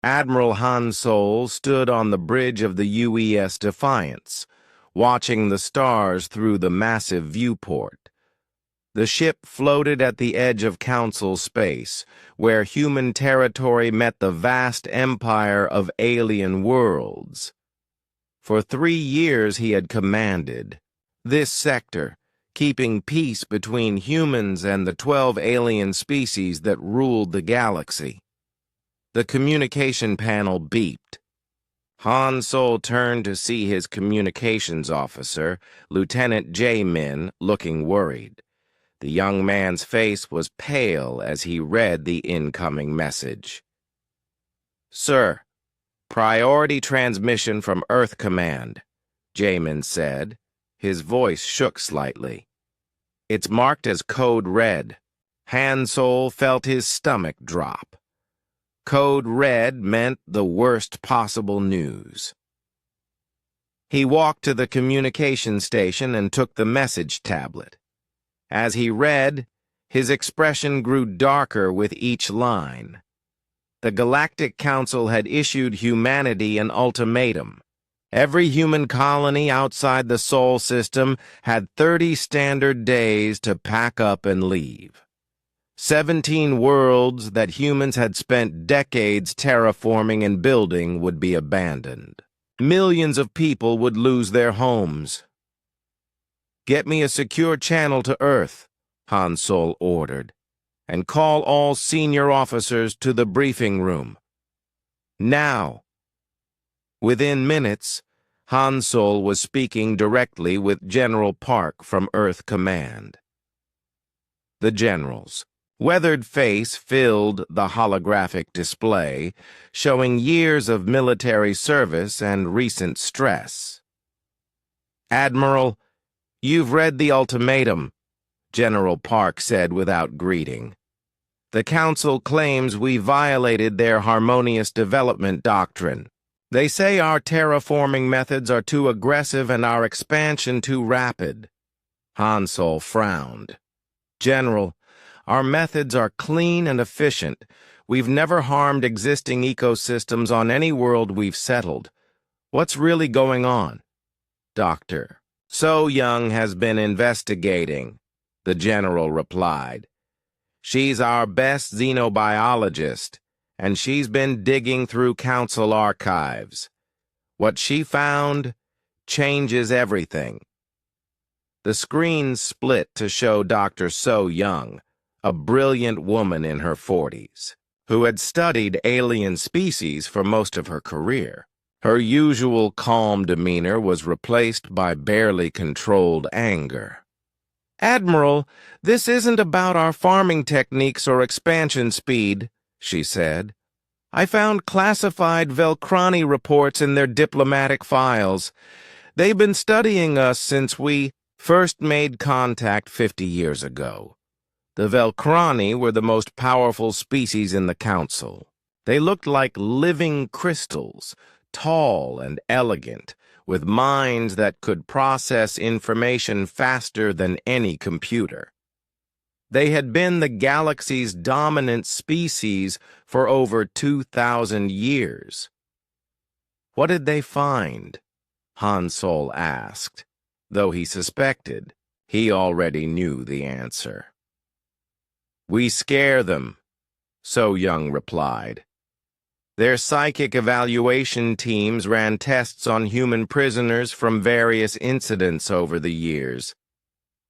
Admiral Han Sol stood on the bridge of the UES Defiance, watching the stars through the massive viewport. The ship floated at the edge of Council space, where human territory met the vast empire of alien worlds. For 3 years he had commanded this sector, keeping peace between humans and the 12 alien species that ruled the galaxy. The communication panel beeped. Han Sol turned to see his communications officer, Lieutenant J-Min, looking worried. The young man's face was pale as he read the incoming message. "Sir, priority transmission from Earth Command," J-Min said. His voice shook slightly. "It's marked as Code Red." Han Sol felt his stomach drop. Code Red meant the worst possible news. He walked to the communication station and took the message tablet. As he read, his expression grew darker with each line. The Galactic Council had issued humanity an ultimatum. Every human colony outside the Sol system had 30 standard days to pack up and leave. 17 worlds that humans had spent decades terraforming and building would be abandoned. Millions of people would lose their homes. "Get me a secure channel to Earth," Han Sol ordered, "and call all senior officers to the briefing room. Now." Within minutes, Han Sol was speaking directly with General Park from Earth Command. The general's weathered face filled the holographic display, showing years of military service and recent stress. "Admiral, you've read the ultimatum," General Park said without greeting. "The Council claims we violated their harmonious development doctrine. They say our terraforming methods are too aggressive and our expansion too rapid." Han Sol frowned. "General, our methods are clean and efficient. We've never harmed existing ecosystems on any world we've settled. What's really going on?" "Dr. So Young has been investigating," the general replied. "She's our best xenobiologist, and she's been digging through Council archives. What she found changes everything." The screen split to show Dr. So Young, a brilliant woman in her 40s, who had studied alien species for most of her career. Her usual calm demeanor was replaced by barely controlled anger. "Admiral, this isn't about our farming techniques or expansion speed," she said. "I found classified Velcrani reports in their diplomatic files. They've been studying us since we first made contact 50 years ago. The Velcrani were the most powerful species in the Council. They looked like living crystals, tall and elegant, with minds that could process information faster than any computer. They had been the galaxy's dominant species for over 2,000 years. "What did they find?" Han Sol asked, though he suspected he already knew the answer. "We scare them," So Young replied. "Their psychic evaluation teams ran tests on human prisoners from various incidents over the years.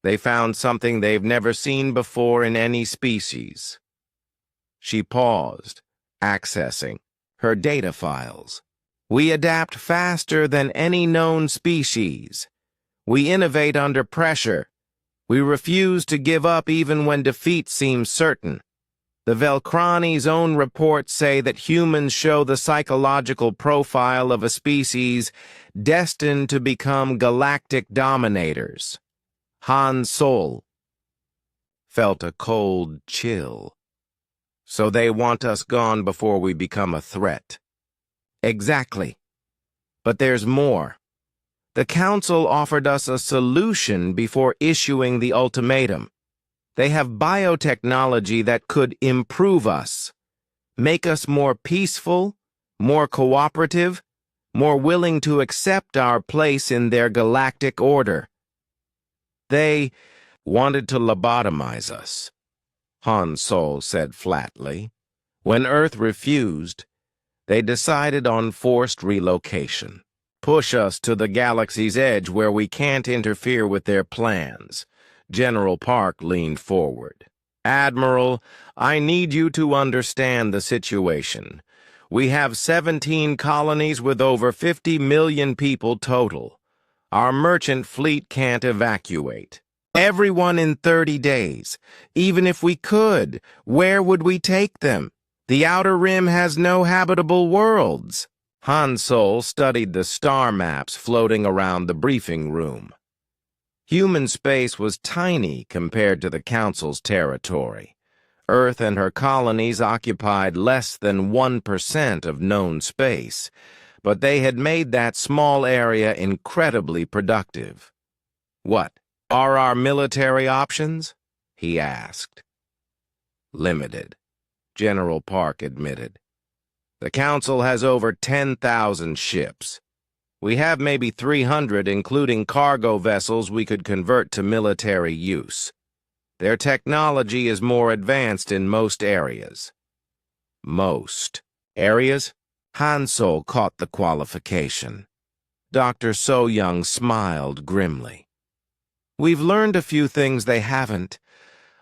They found something they've never seen before in any species." She paused, accessing her data files. "We adapt faster than any known species. We innovate under pressure. We refuse to give up even when defeat seems certain. The Velcrani's own reports say that humans show the psychological profile of a species destined to become galactic dominators." Han Sol felt a cold chill. "So they want us gone before we become a threat." "Exactly. But there's more. The Council offered us a solution before issuing the ultimatum. They have biotechnology that could improve us, make us more peaceful, more cooperative, more willing to accept our place in their galactic order. They wanted to lobotomize us, Han Sol said flatly. When Earth refused, they decided on forced relocation. Push us to the galaxy's edge where we can't interfere with their plans. General Park leaned forward. Admiral, I need you to understand the situation. We have 17 colonies with over 50 million people total. Our merchant fleet can't evacuate. Everyone in 30 days. Even if we could, where would we take them? The Outer Rim has no habitable worlds. Han Sol studied the star maps floating around the briefing room. Human space was tiny compared to the Council's territory. Earth and her colonies occupied less than 1% of known space, but they had made that small area incredibly productive. What are our military options? He asked. Limited, General Park admitted. The Council has over 10,000 ships. We have maybe 300, including cargo vessels we could convert to military use. Their technology is more advanced in most areas. Most areas? Han Sol caught the qualification. Dr. So Young smiled grimly. We've learned a few things they haven't.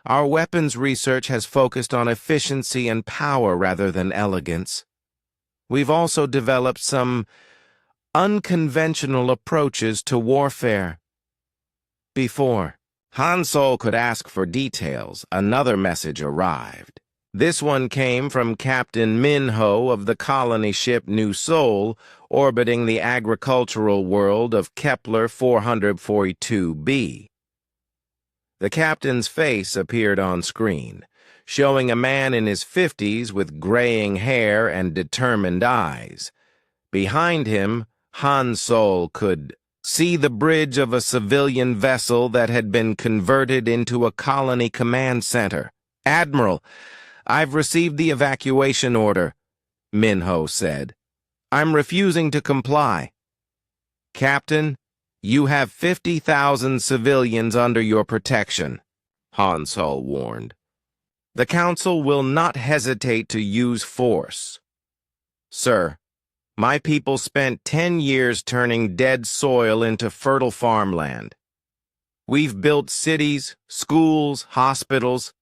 Our weapons research has focused on efficiency and power rather than elegance. We've also developed some unconventional approaches to warfare. Before Han Sol could ask for details, another message arrived. This one came from Captain Min Ho of the colony ship New Sol, orbiting the agricultural world of Kepler 442b. The captain's face appeared on screen, showing a man in his 50s with graying hair and determined eyes. Behind him, Han Sol could see the bridge of a civilian vessel that had been converted into a colony command center. Admiral, I've received the evacuation order, Min Ho said. I'm refusing to comply. Captain, you have 50,000 civilians under your protection, Han Sol warned. The Council will not hesitate to use force. Sir, my people spent 10 years turning dead soil into fertile farmland. We've built cities, schools, hospitals.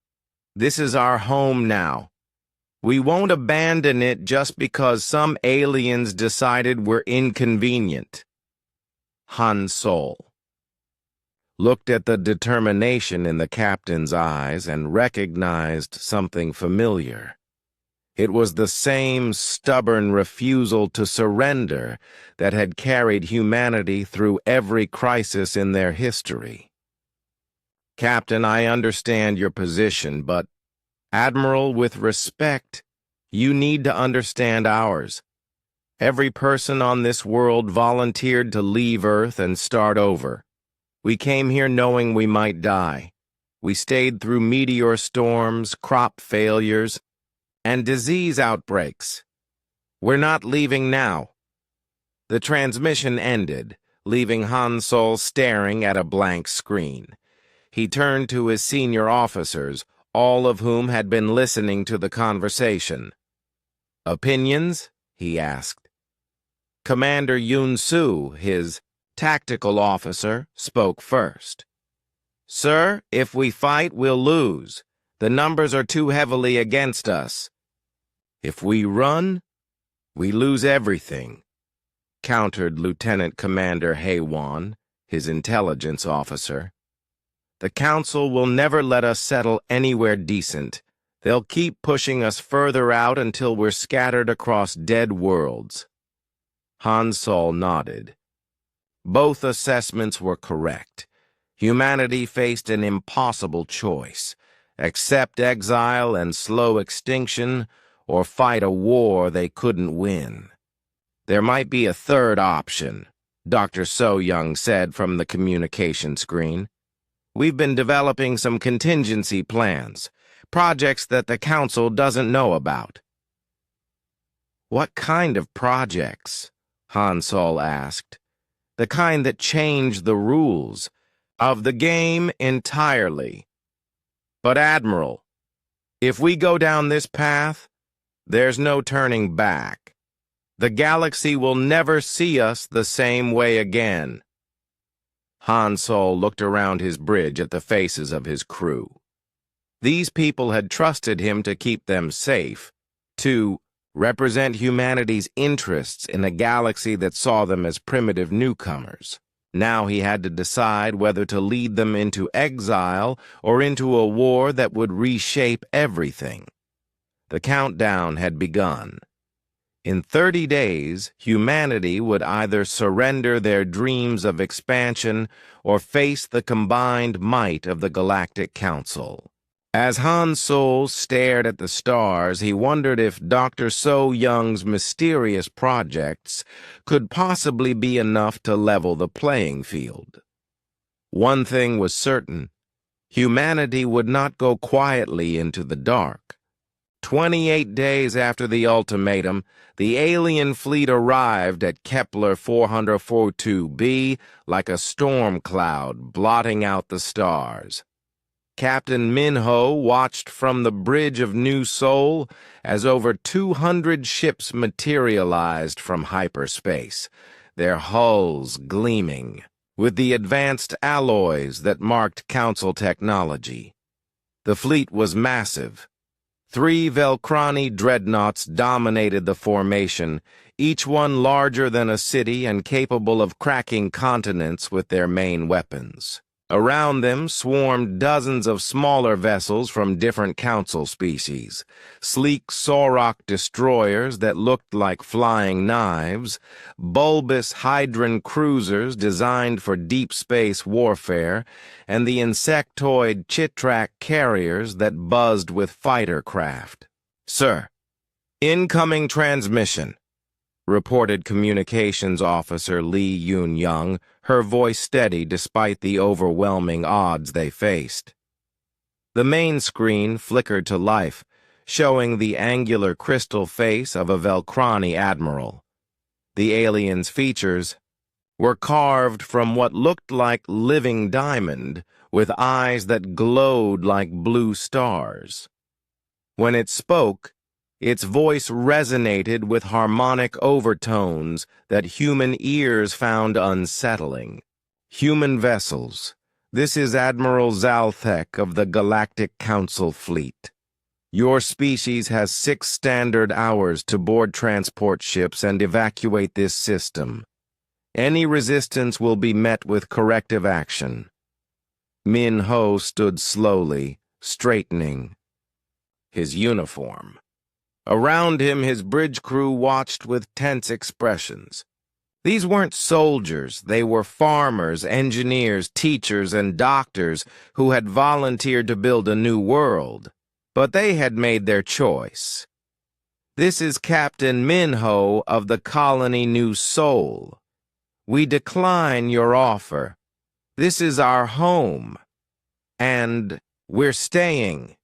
This is our home now. We won't abandon it just because some aliens decided we're inconvenient. Han Sol looked at the determination in the captain's eyes and recognized something familiar. It was the same stubborn refusal to surrender that had carried humanity through every crisis in their history. Captain, I understand your position, but, Admiral, with respect, you need to understand ours. Every person on this world volunteered to leave Earth and start over. We came here knowing we might die. We stayed through meteor storms, crop failures, and disease outbreaks. We're not leaving now. The transmission ended, leaving Han Sol staring at a blank screen. He turned to his senior officers, all of whom had been listening to the conversation. Opinions? He asked. Commander Yun Su, his tactical officer, spoke first. Sir, if we fight, we'll lose. The numbers are too heavily against us. If we run, we lose everything, countered Lieutenant Commander Heywan, his intelligence officer. The Council will never let us settle anywhere decent. They'll keep pushing us further out until we're scattered across dead worlds. Han Sol nodded. Both assessments were correct. Humanity faced an impossible choice: accept exile and slow extinction, or fight a war they couldn't win. There might be a third option, Dr. So Young said from the communication screen. We've been developing some contingency plans, projects that the Council doesn't know about. What kind of projects? Han Sol asked. The kind that change the rules of the game entirely. But Admiral, if we go down this path, there's no turning back. The galaxy will never see us the same way again. Han Sol looked around his bridge at the faces of his crew. These people had trusted him to keep them safe, to represent humanity's interests in a galaxy that saw them as primitive newcomers. Now he had to decide whether to lead them into exile or into a war that would reshape everything. The countdown had begun. In 30 days, humanity would either surrender their dreams of expansion or face the combined might of the Galactic Council. As Han Sol stared at the stars, he wondered if Dr. So Young's mysterious projects could possibly be enough to level the playing field. One thing was certain: humanity would not go quietly into the dark. 28 days after the ultimatum, the alien fleet arrived at Kepler 442b like a storm cloud blotting out the stars. Captain Minho watched from the bridge of New Seoul as over 200 ships materialized from hyperspace, their hulls gleaming with the advanced alloys that marked Council technology. The fleet was massive. 3 Velkrani dreadnoughts dominated the formation, each one larger than a city and capable of cracking continents with their main weapons. Around them swarmed dozens of smaller vessels from different Council species, sleek Sorok destroyers that looked like flying knives, bulbous Hydran cruisers designed for deep space warfare, and the insectoid Chitrak carriers that buzzed with fighter craft. "Sir, incoming transmission," reported Communications Officer Lee Yun-young, her voice steady despite the overwhelming odds they faced. The main screen flickered to life, showing the angular crystal face of a Velkrani admiral. The alien's features were carved from what looked like living diamond, with eyes that glowed like blue stars. When it spoke, its voice resonated with harmonic overtones that human ears found unsettling. "Human vessels, this is Admiral Zalthek of the Galactic Council Fleet. Your species has 6 standard hours to board transport ships and evacuate this system. Any resistance will be met with corrective action." Min Ho stood slowly, straightening his uniform. Around him, his bridge crew watched with tense expressions. These weren't soldiers, they were farmers, engineers, teachers, and doctors who had volunteered to build a new world. But they had made their choice. "This is Captain Minho of the colony New Seoul. We decline your offer. This is our home, and we're staying."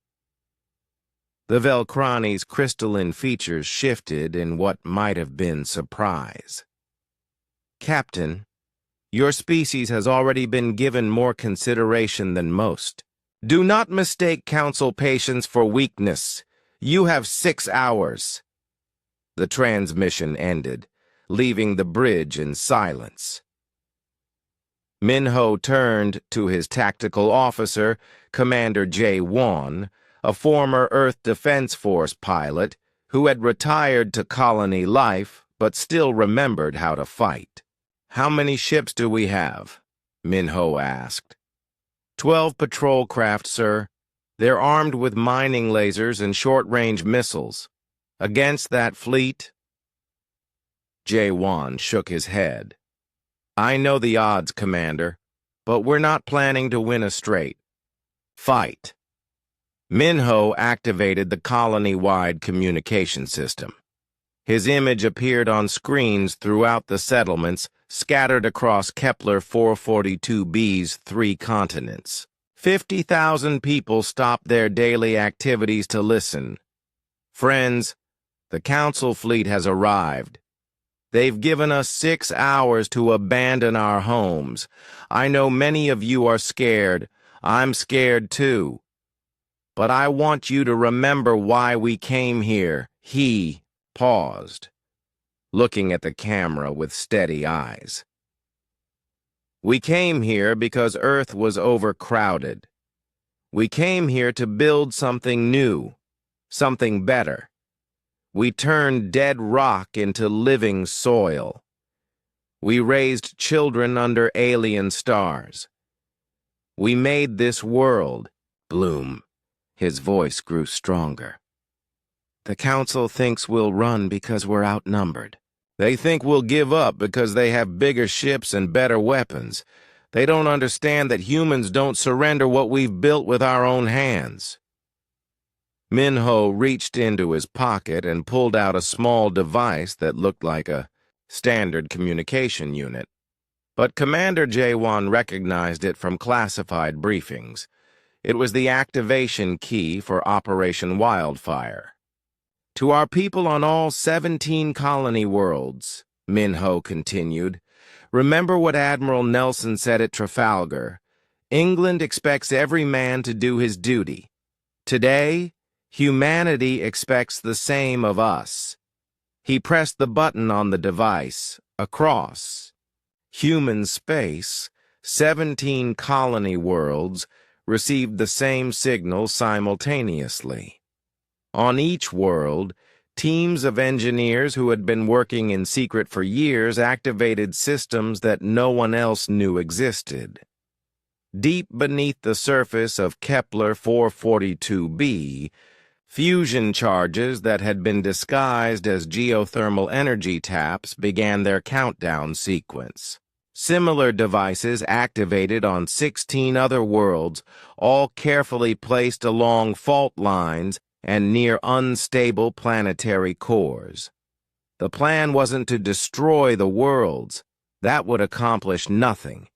The Velkrani's crystalline features shifted in what might have been surprise. "Captain, your species has already been given more consideration than most. Do not mistake Council patience for weakness. You have 6 hours." The transmission ended, leaving the bridge in silence. Minho turned to his tactical officer, Commander Jae-won, a former Earth Defense Force pilot who had retired to colony life but still remembered how to fight. "How many ships do we have?" Minho asked. 12 patrol craft, sir. They're armed with mining lasers and short-range missiles. Against that fleet?" Jae-won shook his head. "I know the odds, Commander, but we're not planning to win a straight. Fight." Minho activated the colony-wide communication system. His image appeared on screens throughout the settlements, scattered across Kepler 442b's 3 continents. 50,000 people stopped their daily activities to listen. "Friends, The Council fleet has arrived. They've given us 6 hours to abandon our homes. I know many of you are scared. I'm scared too. But I want you to remember why we came here. He paused, looking at the camera with steady eyes. We came here because Earth was overcrowded. We came here to build something new, something better. We turned dead rock into living soil. We raised children under alien stars. We made this world bloom. His voice grew stronger. The Council thinks we'll run because we're outnumbered. They think we'll give up because they have bigger ships and better weapons. They don't understand that humans don't surrender what we've built with our own hands. Minho reached into his pocket and pulled out a small device that looked like a standard communication unit. But Commander Jaewon recognized it from classified briefings. It was the activation key for Operation Wildfire. To our people on all 17 colony worlds, Minho continued, remember what Admiral Nelson said at Trafalgar. England expects every man to do his duty. Today, humanity expects the same of us. He pressed the button on the device. Across human space, 17 colony worlds received the same signal simultaneously. On each world, teams of engineers who had been working in secret for years activated systems that no one else knew existed. Deep beneath the surface of Kepler 442b, fusion charges that had been disguised as geothermal energy taps began their countdown sequence. Similar devices activated on 16 other worlds, all carefully placed along fault lines and near unstable planetary cores. The plan wasn't to destroy the worlds. That would accomplish nothing.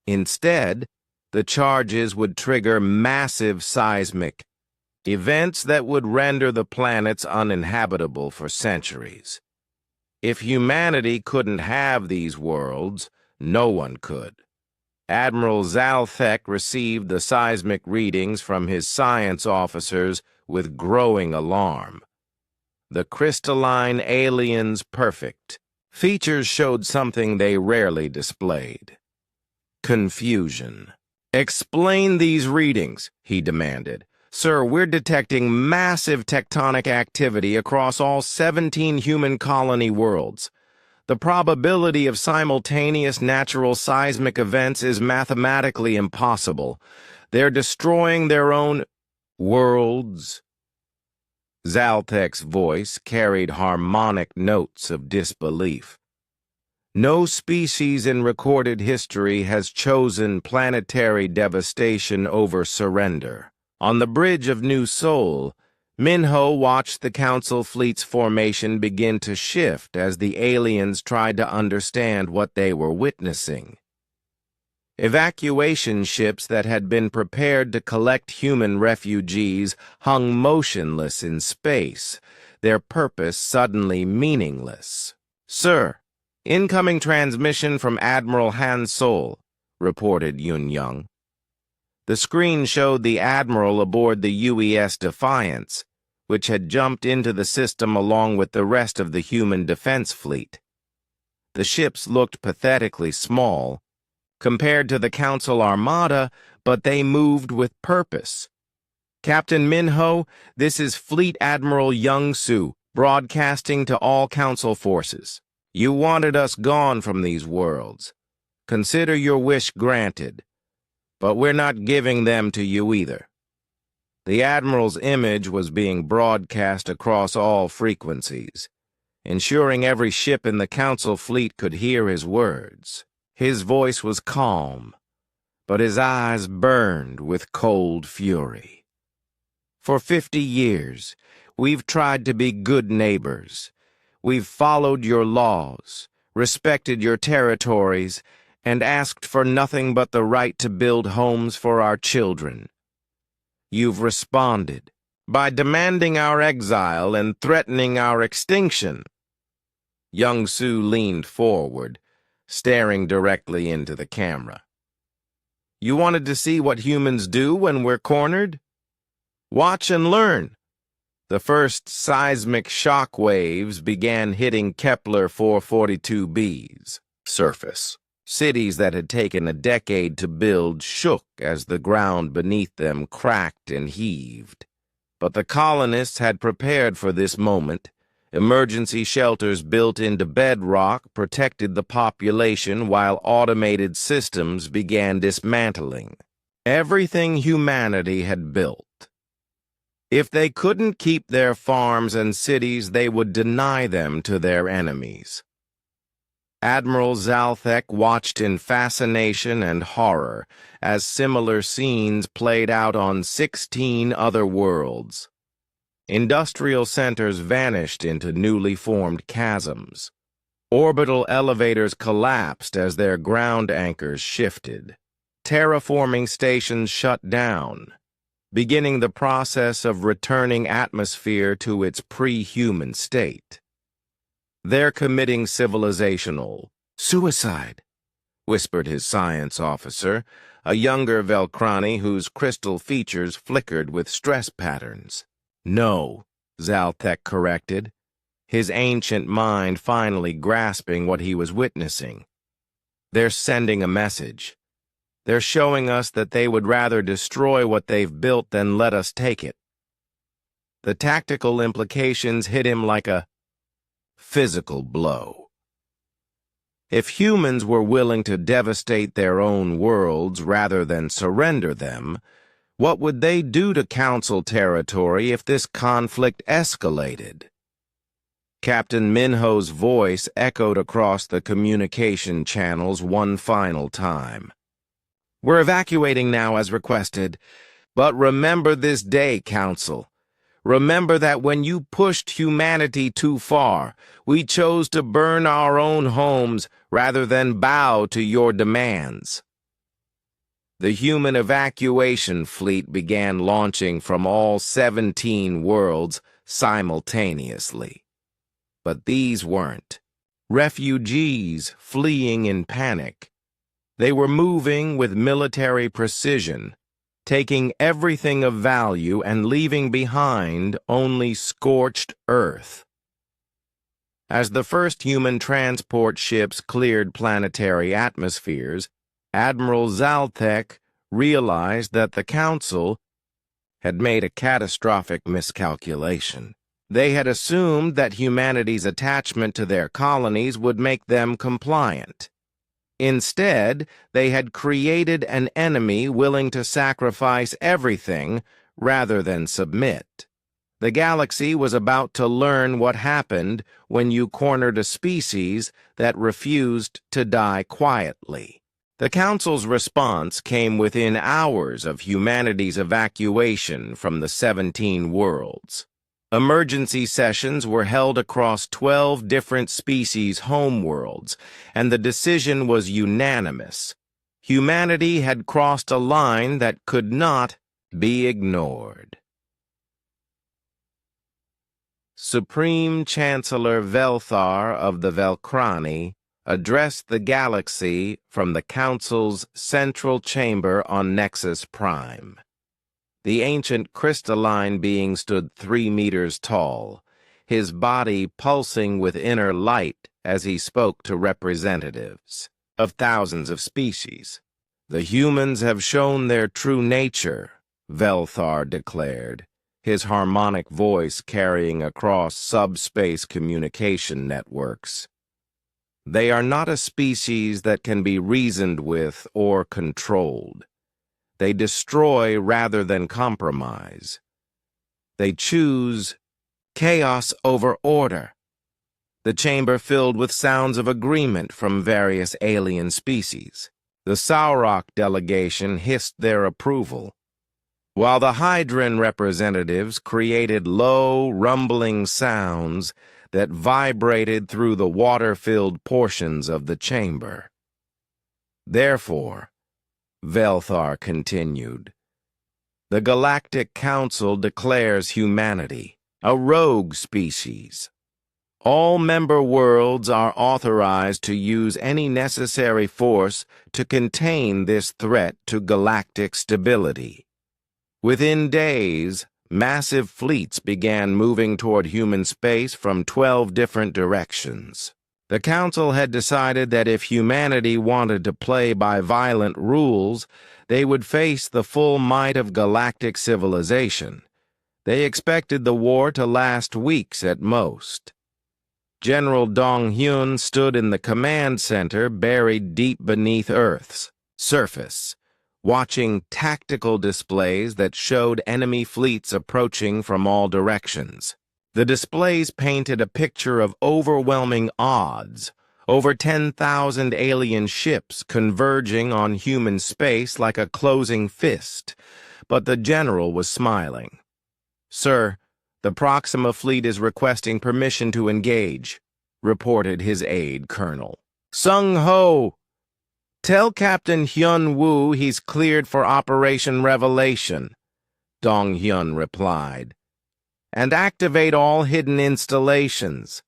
Instead, the charges would trigger massive seismic events that would render the planets uninhabitable for centuries. If humanity couldn't have these worlds, no one could. Admiral Zalthek received the seismic readings from his science officers with growing alarm. The crystalline aliens perfect. Features showed something they rarely displayed. Confusion. Explain these readings, he demanded. Sir, we're detecting massive tectonic activity across all 17 human colony worlds. The probability of simultaneous natural seismic events is mathematically impossible. They're destroying their own worlds. Zaltek's voice carried harmonic notes of disbelief. No species in recorded history has chosen planetary devastation over surrender. On the bridge of New Seoul, Minho watched the Council fleet's formation begin to shift as the aliens tried to understand what they were witnessing. Evacuation ships that had been prepared to collect human refugees hung motionless in space, their purpose suddenly meaningless. Sir, incoming transmission from Admiral Han Sol, reported Yun Young. The screen showed the Admiral aboard the UES Defiance, which had jumped into the system along with the rest of the human defense fleet. The ships looked pathetically small compared to the Council Armada, but they moved with purpose. Captain Minho, this is Fleet Admiral Young-Soo, broadcasting to all Council forces. You wanted us gone from these worlds. Consider your wish granted. But we're not giving them to you either. The Admiral's image was being broadcast across all frequencies, ensuring every ship in the Council fleet could hear his words. His voice was calm, but his eyes burned with cold fury. For 50 years, we've tried to be good neighbors. We've followed your laws, respected your territories, and asked for nothing but the right to build homes for our children. You've responded, by demanding our exile and threatening our extinction. Young Su leaned forward, staring directly into the camera. You wanted to see what humans do when we're cornered? Watch and learn. The first seismic shock waves began hitting Kepler 442b's surface. Cities that had taken a decade to build shook as the ground beneath them cracked and heaved. But the colonists had prepared for this moment. Emergency shelters built into bedrock protected the population while automated systems began dismantling everything humanity had built. If they couldn't keep their farms and cities, they would deny them to their enemies. Admiral Zalthek watched in fascination and horror as similar scenes played out on 16 other worlds. Industrial centers vanished into newly formed chasms. Orbital elevators collapsed as their ground anchors shifted. Terraforming stations shut down, beginning the process of returning atmosphere to its pre-human state. They're committing civilizational suicide, whispered his science officer, a younger Velkrani whose crystal features flickered with stress patterns. No, Zalthek corrected, his ancient mind finally grasping what he was witnessing. They're sending a message. They're showing us that they would rather destroy what they've built than let us take it. The tactical implications hit him like a physical blow. If humans were willing to devastate their own worlds rather than surrender them, what would they do to Council territory if this conflict escalated? Captain Minho's voice echoed across the communication channels one final time. We're evacuating now as requested, but remember this day, Council. Remember that when you pushed humanity too far, we chose to burn our own homes rather than bow to your demands. The human evacuation fleet began launching from all 17 worlds simultaneously. But these weren't refugees fleeing in panic. They were moving with military precision, taking everything of value and leaving behind only scorched earth. As the first human transport ships cleared planetary atmospheres, Admiral Zalthek realized that the Council had made a catastrophic miscalculation. They had assumed that humanity's attachment to their colonies would make them compliant. Instead, they had created an enemy willing to sacrifice everything rather than submit. The galaxy was about to learn what happened when you cornered a species that refused to die quietly. The Council's response came within hours of humanity's evacuation from the 17 worlds. Emergency sessions were held across 12 different species' homeworlds, and the decision was unanimous. Humanity had crossed a line that could not be ignored. Supreme Chancellor Velthar of the Velkrani addressed the galaxy from the Council's central chamber on Nexus Prime. The ancient crystalline being stood 3 meters tall, his body pulsing with inner light as he spoke to representatives of thousands of species. The humans have shown their true nature, Velthar declared, his harmonic voice carrying across subspace communication networks. They are not a species that can be reasoned with or controlled. They destroy rather than compromise. They choose chaos over order. The chamber filled with sounds of agreement from various alien species. The Saurok delegation hissed their approval, while the Hydran representatives created low, rumbling sounds that vibrated through the water-filled portions of the chamber. Therefore, Velthar continued, the Galactic Council declares humanity a rogue species. All member worlds are authorized to use any necessary force to contain this threat to galactic stability. Within days, massive fleets began moving toward human space from 12 different directions. The Council had decided that if humanity wanted to play by violent rules, they would face the full might of galactic civilization. They expected the war to last weeks at most. General Dong-hyun stood in the command center buried deep beneath Earth's surface, watching tactical displays that showed enemy fleets approaching from all directions. The displays painted a picture of overwhelming odds, over 10,000 alien ships converging on human space like a closing fist, but the general was smiling. "Sir, the Proxima fleet is requesting permission to engage," reported his aide, Colonel Sung-ho. "Tell Captain Hyun-woo he's cleared for Operation Revelation," Dong-hyun replied. "And activate all hidden installations.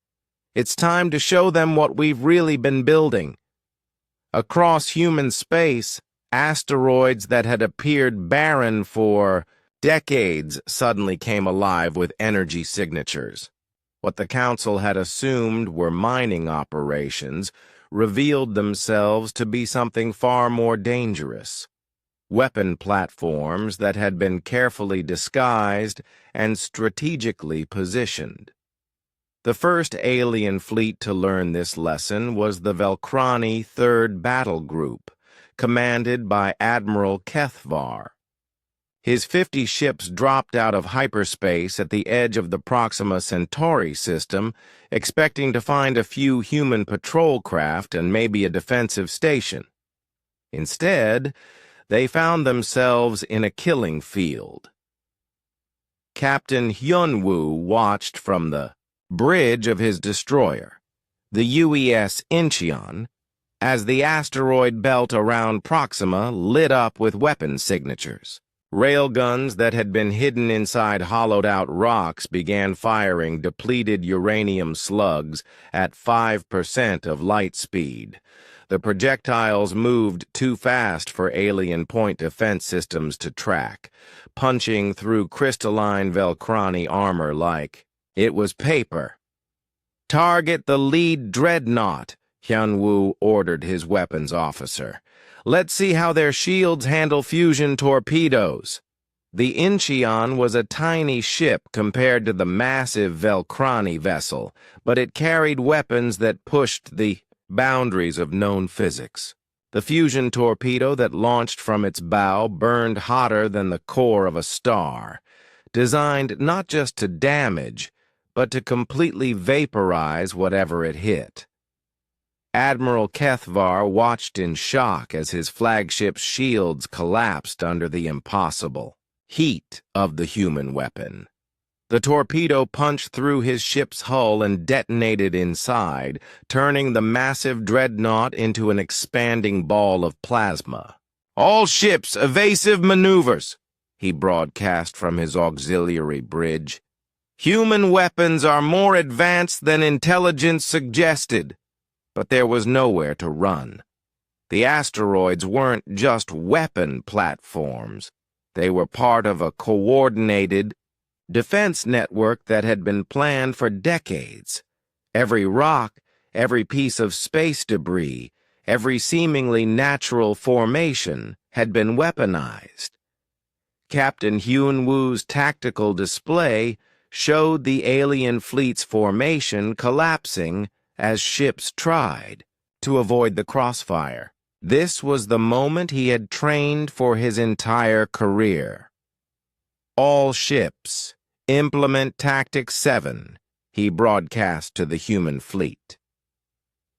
It's time to show them what we've really been building." Across human space, asteroids that had appeared barren for decades suddenly came alive with energy signatures. What the Council had assumed were mining operations revealed themselves to be something far more dangerous. Weapon platforms that had been carefully disguised and strategically positioned. The first alien fleet to learn this lesson was the Velkrani 3rd Battle Group, commanded by Admiral Kethvar. His 50 ships dropped out of hyperspace at the edge of the Proxima Centauri system, expecting to find a few human patrol craft and maybe a defensive station. Instead, they found themselves in a killing field. Captain Hyun-woo watched from the bridge of his destroyer, the UES Incheon, as the asteroid belt around Proxima lit up with weapon signatures. Railguns that had been hidden inside hollowed-out rocks began firing depleted uranium slugs at 5% of light speed. The projectiles moved too fast for alien point defense systems to track, punching through crystalline Velkrani armor like it was paper. "Target the lead dreadnought," Hyun-woo ordered his weapons officer. "Let's see how their shields handle fusion torpedoes." The Incheon was a tiny ship compared to the massive Velkrani vessel, but it carried weapons that pushed the boundaries of known physics. The fusion torpedo that launched from its bow burned hotter than the core of a star, designed not just to damage, but to completely vaporize whatever it hit. Admiral Kethvar watched in shock as his flagship's shields collapsed under the impossible heat of the human weapon. The torpedo punched through his ship's hull and detonated inside, turning the massive dreadnought into an expanding ball of plasma. "All ships, evasive maneuvers," he broadcast from his auxiliary bridge. "Human weapons are more advanced than intelligence suggested." But there was nowhere to run. The asteroids weren't just weapon platforms. They were part of a coordinated defense network that had been planned for decades. Every rock, every piece of space debris, every seemingly natural formation had been weaponized. Captain Hyun-woo's tactical display showed the alien fleet's formation collapsing as ships tried to avoid the crossfire. This was the moment he had trained for his entire career. "All ships, implement Tactic 7, he broadcast to the human fleet.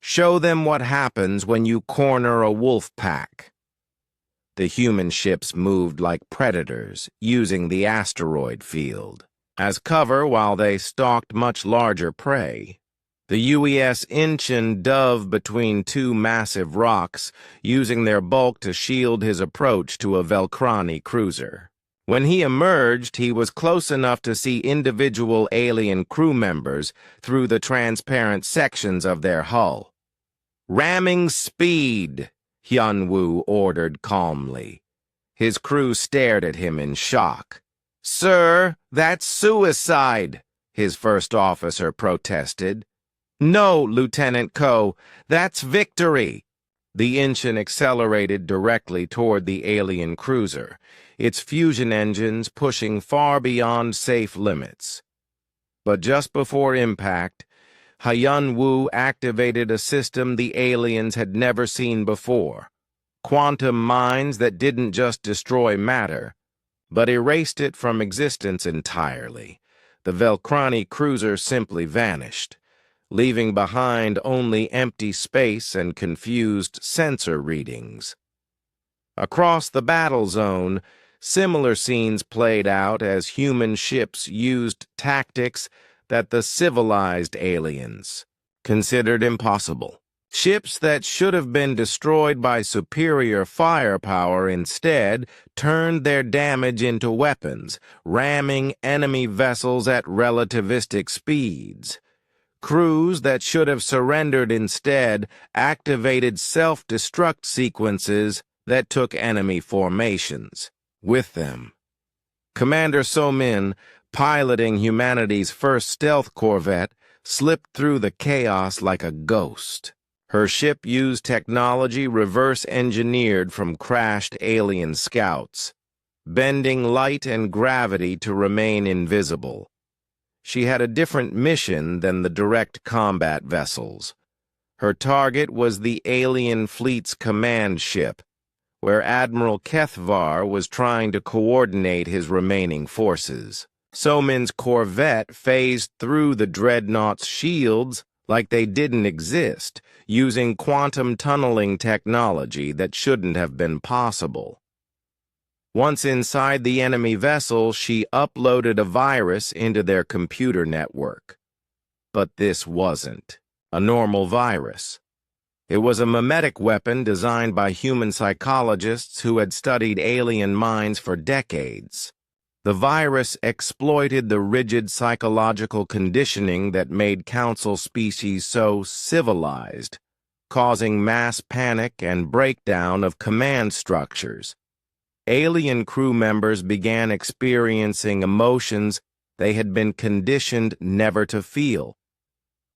"Show them what happens when you corner a wolf pack." The human ships moved like predators, using the asteroid field as cover while they stalked much larger prey. The UES Incheon dove between two massive rocks, using their bulk to shield his approach to a Velkrani cruiser. When he emerged, he was close enough to see individual alien crew members through the transparent sections of their hull. "Ramming speed," Hyun-woo ordered calmly. His crew stared at him in shock. "Sir, that's suicide," his first officer protested. "No, Lieutenant Ko, that's victory." The engine accelerated directly toward the alien cruiser, its fusion engines pushing far beyond safe limits. But just before impact, Hyun-woo activated a system the aliens had never seen before. Quantum mines that didn't just destroy matter, but erased it from existence entirely. The Velkrani cruiser simply vanished, leaving behind only empty space and confused sensor readings. Across the battle zone, similar scenes played out as human ships used tactics that the civilized aliens considered impossible. Ships that should have been destroyed by superior firepower instead turned their damage into weapons, ramming enemy vessels at relativistic speeds. Crews that should have surrendered instead activated self-destruct sequences that took enemy formations with them. Commander So-min, piloting humanity's first stealth corvette, slipped through the chaos like a ghost. Her ship used technology reverse-engineered from crashed alien scouts, bending light and gravity to remain invisible. She had a different mission than the direct combat vessels. Her target was the alien fleet's command ship, where Admiral Kethvar was trying to coordinate his remaining forces. So-min's corvette phased through the dreadnought's shields like they didn't exist, using quantum tunneling technology that shouldn't have been possible. Once inside the enemy vessel, she uploaded a virus into their computer network. But this wasn't a normal virus. It was a mimetic weapon designed by human psychologists who had studied alien minds for decades. The virus exploited the rigid psychological conditioning that made Council species so civilized, causing mass panic and breakdown of command structures. Alien crew members began experiencing emotions they had been conditioned never to feel.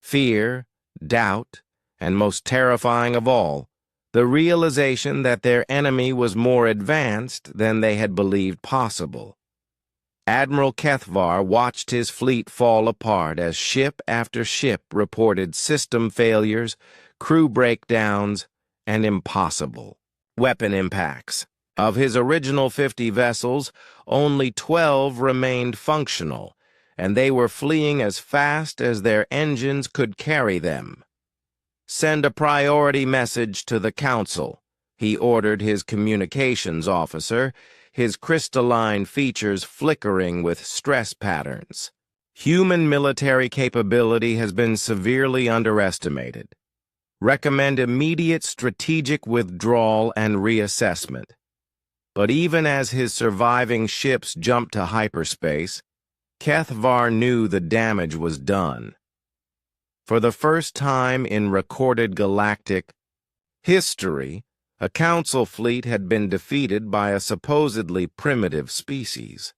Fear, doubt, and most terrifying of all, the realization that their enemy was more advanced than they had believed possible. Admiral Kethvar watched his fleet fall apart as ship after ship reported system failures, crew breakdowns, and impossible weapon impacts. Of his original 50 vessels, only 12 remained functional, and they were fleeing as fast as their engines could carry them. "Send a priority message to the Council," he ordered his communications officer, his crystalline features flickering with stress patterns. "Human military capability has been severely underestimated. Recommend immediate strategic withdrawal and reassessment." But even as his surviving ships jumped to hyperspace, Kethvar knew the damage was done. For the first time in recorded galactic history, a Council fleet had been defeated by a supposedly primitive species.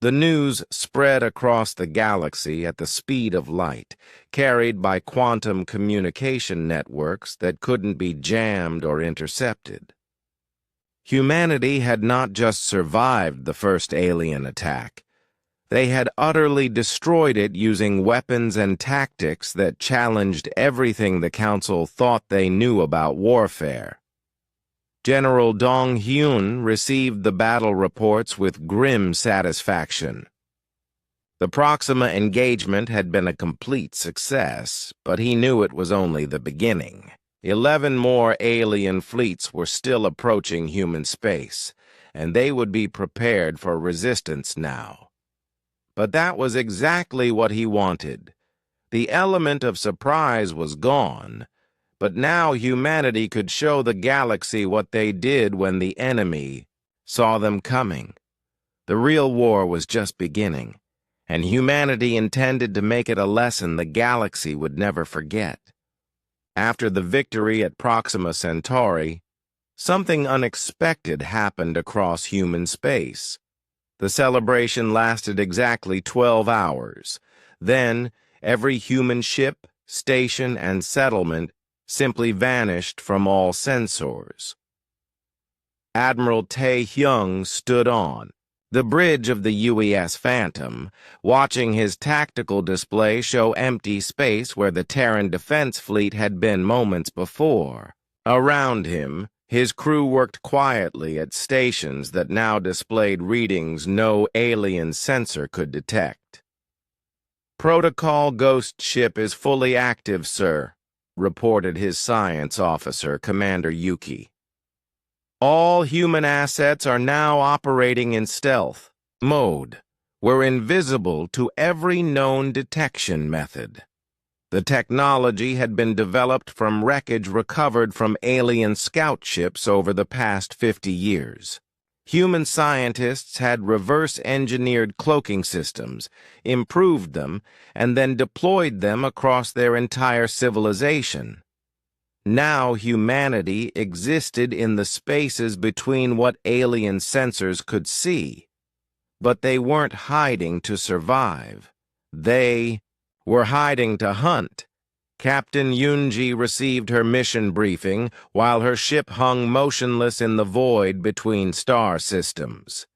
The news spread across the galaxy at the speed of light, carried by quantum communication networks that couldn't be jammed or intercepted. Humanity had not just survived the first alien attack. They had utterly destroyed it using weapons and tactics that challenged everything the Council thought they knew about warfare. General Dong-hyun received the battle reports with grim satisfaction. The Proxima engagement had been a complete success, but he knew it was only the beginning. 11 more alien fleets were still approaching human space, and they would be prepared for resistance now. But that was exactly what he wanted. The element of surprise was gone, but now humanity could show the galaxy what they did when the enemy saw them coming. The real war was just beginning, and humanity intended to make it a lesson the galaxy would never forget. After the victory at Proxima Centauri, something unexpected happened across human space. The celebration lasted exactly 12 hours. Then, every human ship, station, and settlement simply vanished from all sensors. Admiral Tae-hyung stood on the bridge of the UES Phantom, watching his tactical display show empty space where the Terran Defense Fleet had been moments before. Around him, his crew worked quietly at stations that now displayed readings no alien sensor could detect. "Protocol Ghost Ship is fully active, sir," reported his science officer, Commander Yuki. "All human assets are now operating in stealth mode. We're invisible to every known detection method." The technology had been developed from wreckage recovered from alien scout ships over the past 50 years. Human scientists had reverse-engineered cloaking systems, improved them, and then deployed them across their entire civilization. Now humanity existed in the spaces between what alien sensors could see. But they weren't hiding to survive. They were hiding to hunt. Captain Yoonji received her mission briefing while her ship hung motionless in the void between star systems.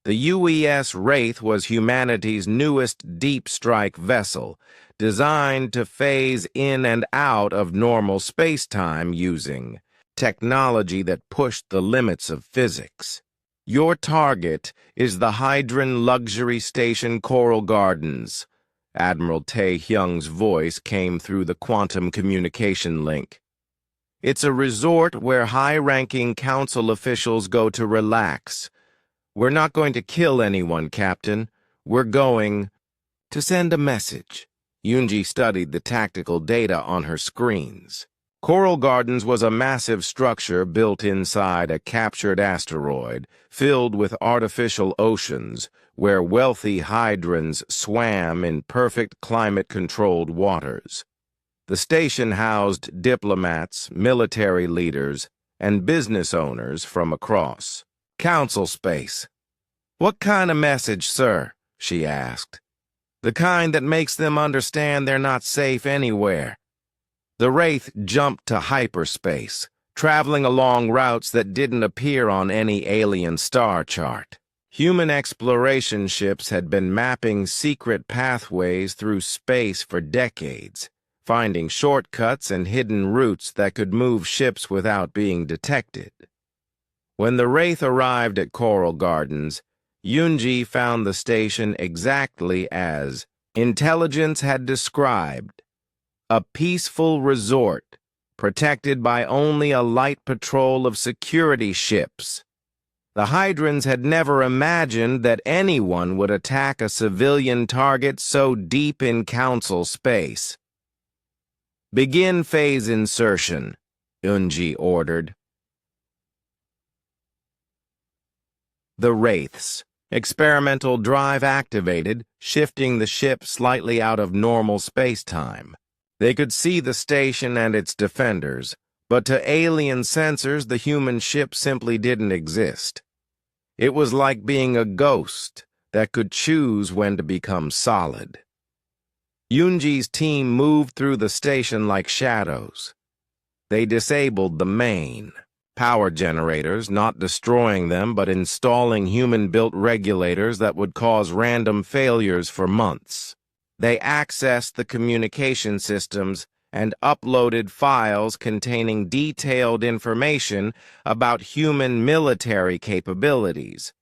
The UES Wraith was humanity's newest deep strike vessel, designed to phase in and out of normal space-time using technology that pushed the limits of physics. "Your target is the Hydron Luxury Station Coral Gardens." Admiral Tae-hyung's voice came through the quantum communication link. "It's a resort where high-ranking council officials go to relax. We're not going to kill anyone, Captain. We're going to send a message." Yoonji studied the tactical data on her screens. Coral Gardens was a massive structure built inside a captured asteroid, filled with artificial oceans, where wealthy hydrons swam in perfect climate-controlled waters. The station housed diplomats, military leaders, and business owners from across council space. "What kind of message, sir?" she asked. "The kind that makes them understand they're not safe anywhere." The Wraith jumped to hyperspace, traveling along routes that didn't appear on any alien star chart. Human exploration ships had been mapping secret pathways through space for decades, finding shortcuts and hidden routes that could move ships without being detected. When the Wraith arrived at Coral Gardens, Yoonji found the station exactly as intelligence had described: a peaceful resort, protected by only a light patrol of security ships. The Hydrons had never imagined that anyone would attack a civilian target so deep in Council space. "Begin phase insertion," Yoonji ordered. The Wraiths. Experimental drive activated, shifting the ship slightly out of normal space-time. They could see the station and its defenders, but to alien sensors the human ship simply didn't exist. It was like being a ghost that could choose when to become solid. Yoonji's team moved through the station like shadows. They disabled the main power generators, not destroying them but installing human-built regulators that would cause random failures for months. They accessed the communication systems and uploaded files containing detailed information about human military capabilities,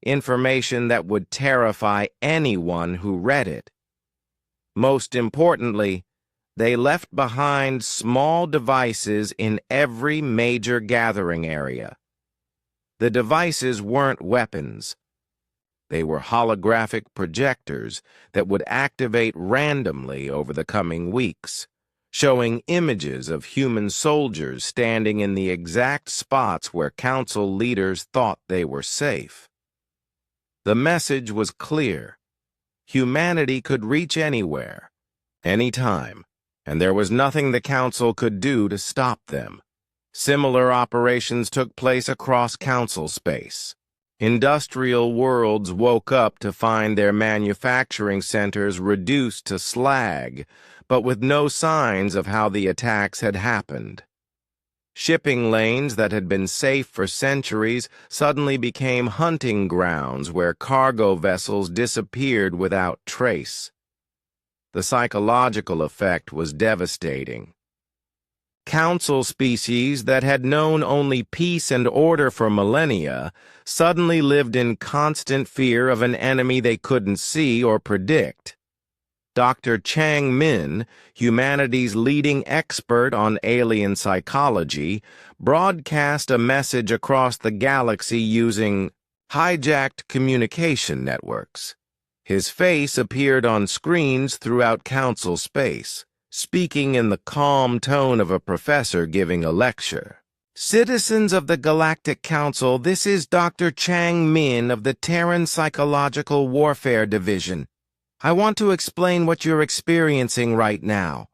information that would terrify anyone who read it. Most importantly, they left behind small devices in every major gathering area. The devices weren't weapons. They were holographic projectors that would activate randomly over the coming weeks, showing images of human soldiers standing in the exact spots where council leaders thought they were safe. The message was clear. Humanity could reach anywhere, anytime, and there was nothing the Council could do to stop them. Similar operations took place across Council space. Industrial worlds woke up to find their manufacturing centers reduced to slag, but with no signs of how the attacks had happened. Shipping lanes that had been safe for centuries suddenly became hunting grounds where cargo vessels disappeared without trace. The psychological effect was devastating. Council species that had known only peace and order for millennia suddenly lived in constant fear of an enemy they couldn't see or predict. Dr. Chang Min, humanity's leading expert on alien psychology, broadcast a message across the galaxy using hijacked communication networks. His face appeared on screens throughout Council space, speaking in the calm tone of a professor giving a lecture. Citizens of the Galactic Council, this is Dr. Chang Min of the Terran Psychological Warfare Division. I want to explain what you're experiencing right now.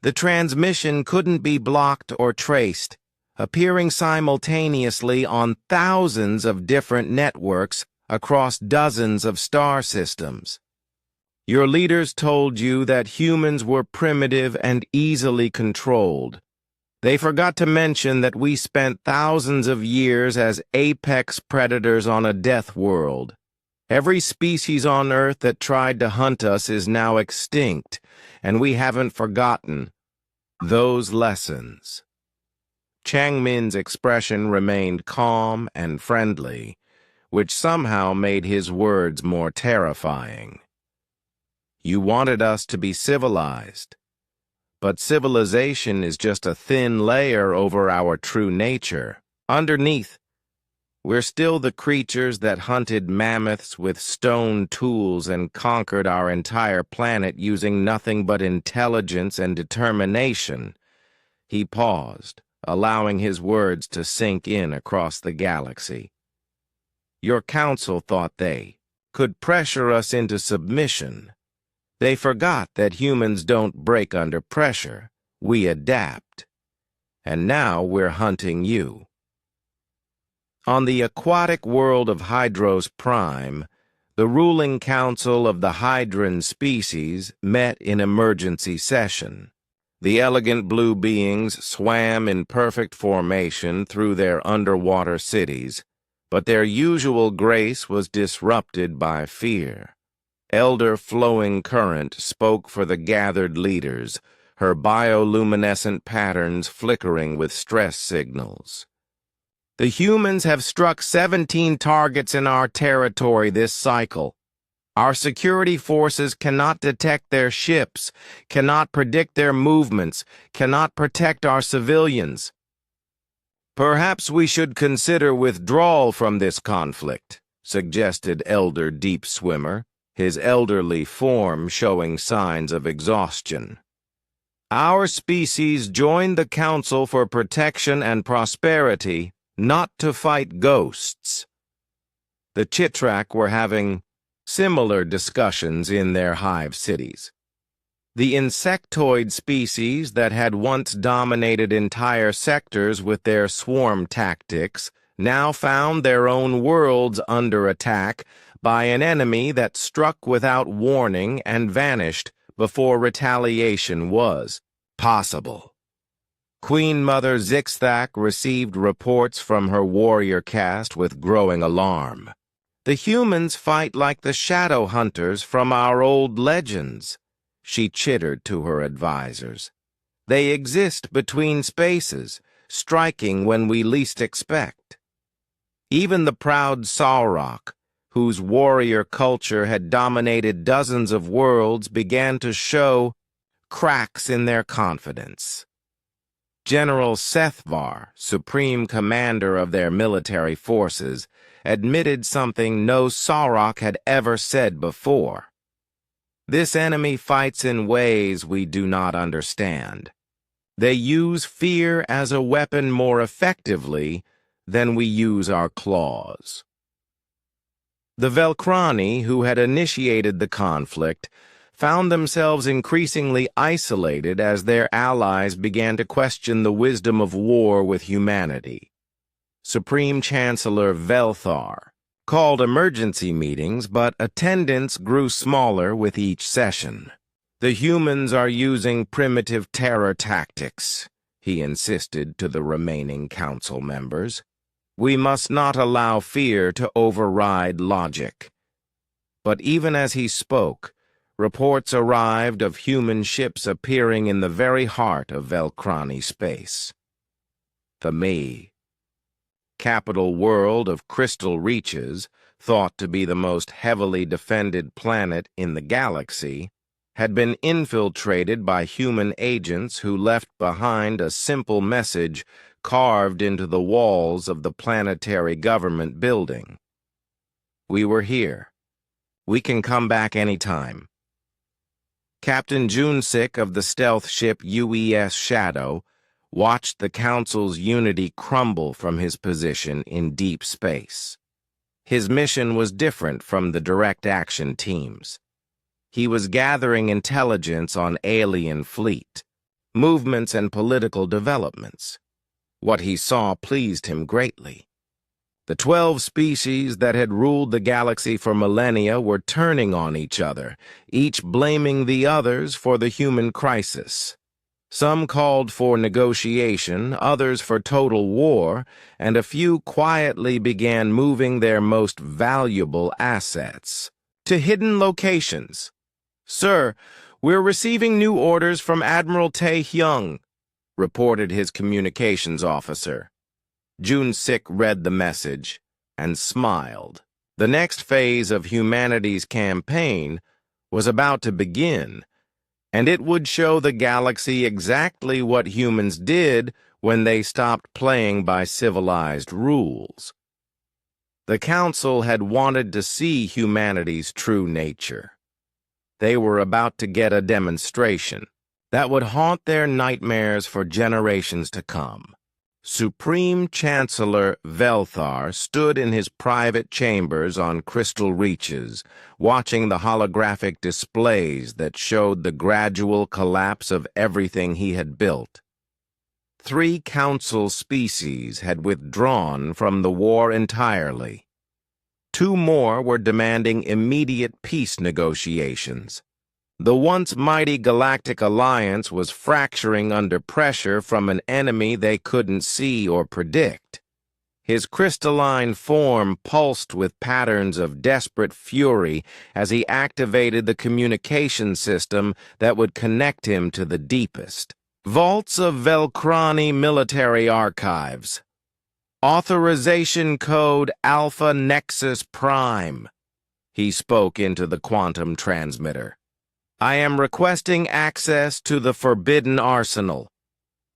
The transmission couldn't be blocked or traced, appearing simultaneously on thousands of different networks across dozens of star systems. Your leaders told you that humans were primitive and easily controlled. They forgot to mention that we spent thousands of years as apex predators on a death world. Every species on Earth that tried to hunt us is now extinct, and we haven't forgotten those lessons. Chang Min's expression remained calm and friendly, which somehow made his words more terrifying. You wanted us to be civilized, but civilization is just a thin layer over our true nature. Underneath, we're still the creatures that hunted mammoths with stone tools and conquered our entire planet using nothing but intelligence and determination. He paused, allowing his words to sink in across the galaxy. Your council thought they could pressure us into submission. They forgot that humans don't break under pressure. We adapt. And now we're hunting you. On the aquatic world of Hydros Prime, the ruling council of the Hydran species met in emergency session. The elegant blue beings swam in perfect formation through their underwater cities, but their usual grace was disrupted by fear. Elder Flowing Current spoke for the gathered leaders, her bioluminescent patterns flickering with stress signals. The humans have struck 17 targets in our territory this cycle. Our security forces cannot detect their ships, cannot predict their movements, cannot protect our civilians. Perhaps we should consider withdrawal from this conflict, suggested Elder Deep Swimmer, his elderly form showing signs of exhaustion. Our species joined the Council for protection and prosperity, not to fight ghosts. The Chitrak were having similar discussions in their hive cities. The insectoid species that had once dominated entire sectors with their swarm tactics now found their own worlds under attack by an enemy that struck without warning and vanished before retaliation was possible. Queen Mother Zixthak received reports from her warrior caste with growing alarm. The humans fight like the shadow hunters from our old legends, she chittered to her advisors. They exist between spaces, striking when we least expect. Even the proud Sauroch, whose warrior culture had dominated dozens of worlds, began to show cracks in their confidence. General Sethvar, supreme commander of their military forces, admitted something no Sauroch had ever said before. This enemy fights in ways we do not understand. They use fear as a weapon more effectively than we use our claws. The Velcrani, who had initiated the conflict, found themselves increasingly isolated as their allies began to question the wisdom of war with humanity. Supreme Chancellor Velthar called emergency meetings, but attendance grew smaller with each session. "The humans are using primitive terror tactics," he insisted to the remaining council members. "We must not allow fear to override logic." But even as he spoke, reports arrived of human ships appearing in the very heart of Velcrani space. The capital world of Crystal Reaches, thought to be the most heavily defended planet in the galaxy, had been infiltrated by human agents who left behind a simple message carved into the walls of the planetary government building. "We were here. We can come back anytime." Captain Junsik of the stealth ship UES Shadow watched the Council's unity crumble from his position in deep space. His mission was different from the direct action teams. He was gathering intelligence on alien fleet, movements and political developments. What he saw pleased him greatly. The 12 species that had ruled the galaxy for millennia were turning on each other, each blaming the others for the human crisis. Some called for negotiation, others for total war, and a few quietly began moving their most valuable assets to hidden locations. "Sir, we're receiving new orders from Admiral Tae-hyung," reported his communications officer. Junsik read the message and smiled. The next phase of humanity's campaign was about to begin, and it would show the galaxy exactly what humans did when they stopped playing by civilized rules. The Council had wanted to see humanity's true nature. They were about to get a demonstration that would haunt their nightmares for generations to come. Supreme Chancellor Velthar stood in his private chambers on Crystal Reaches, watching the holographic displays that showed the gradual collapse of everything he had built. 3 Council species had withdrawn from the war entirely. 2 more were demanding immediate peace negotiations. The once mighty Galactic Alliance was fracturing under pressure from an enemy they couldn't see or predict. His crystalline form pulsed with patterns of desperate fury as he activated the communication system that would connect him to the deepest vaults of Velcrani military archives. "Authorization code Alpha Nexus Prime," he spoke into the quantum transmitter. "I am requesting access to the Forbidden Arsenal."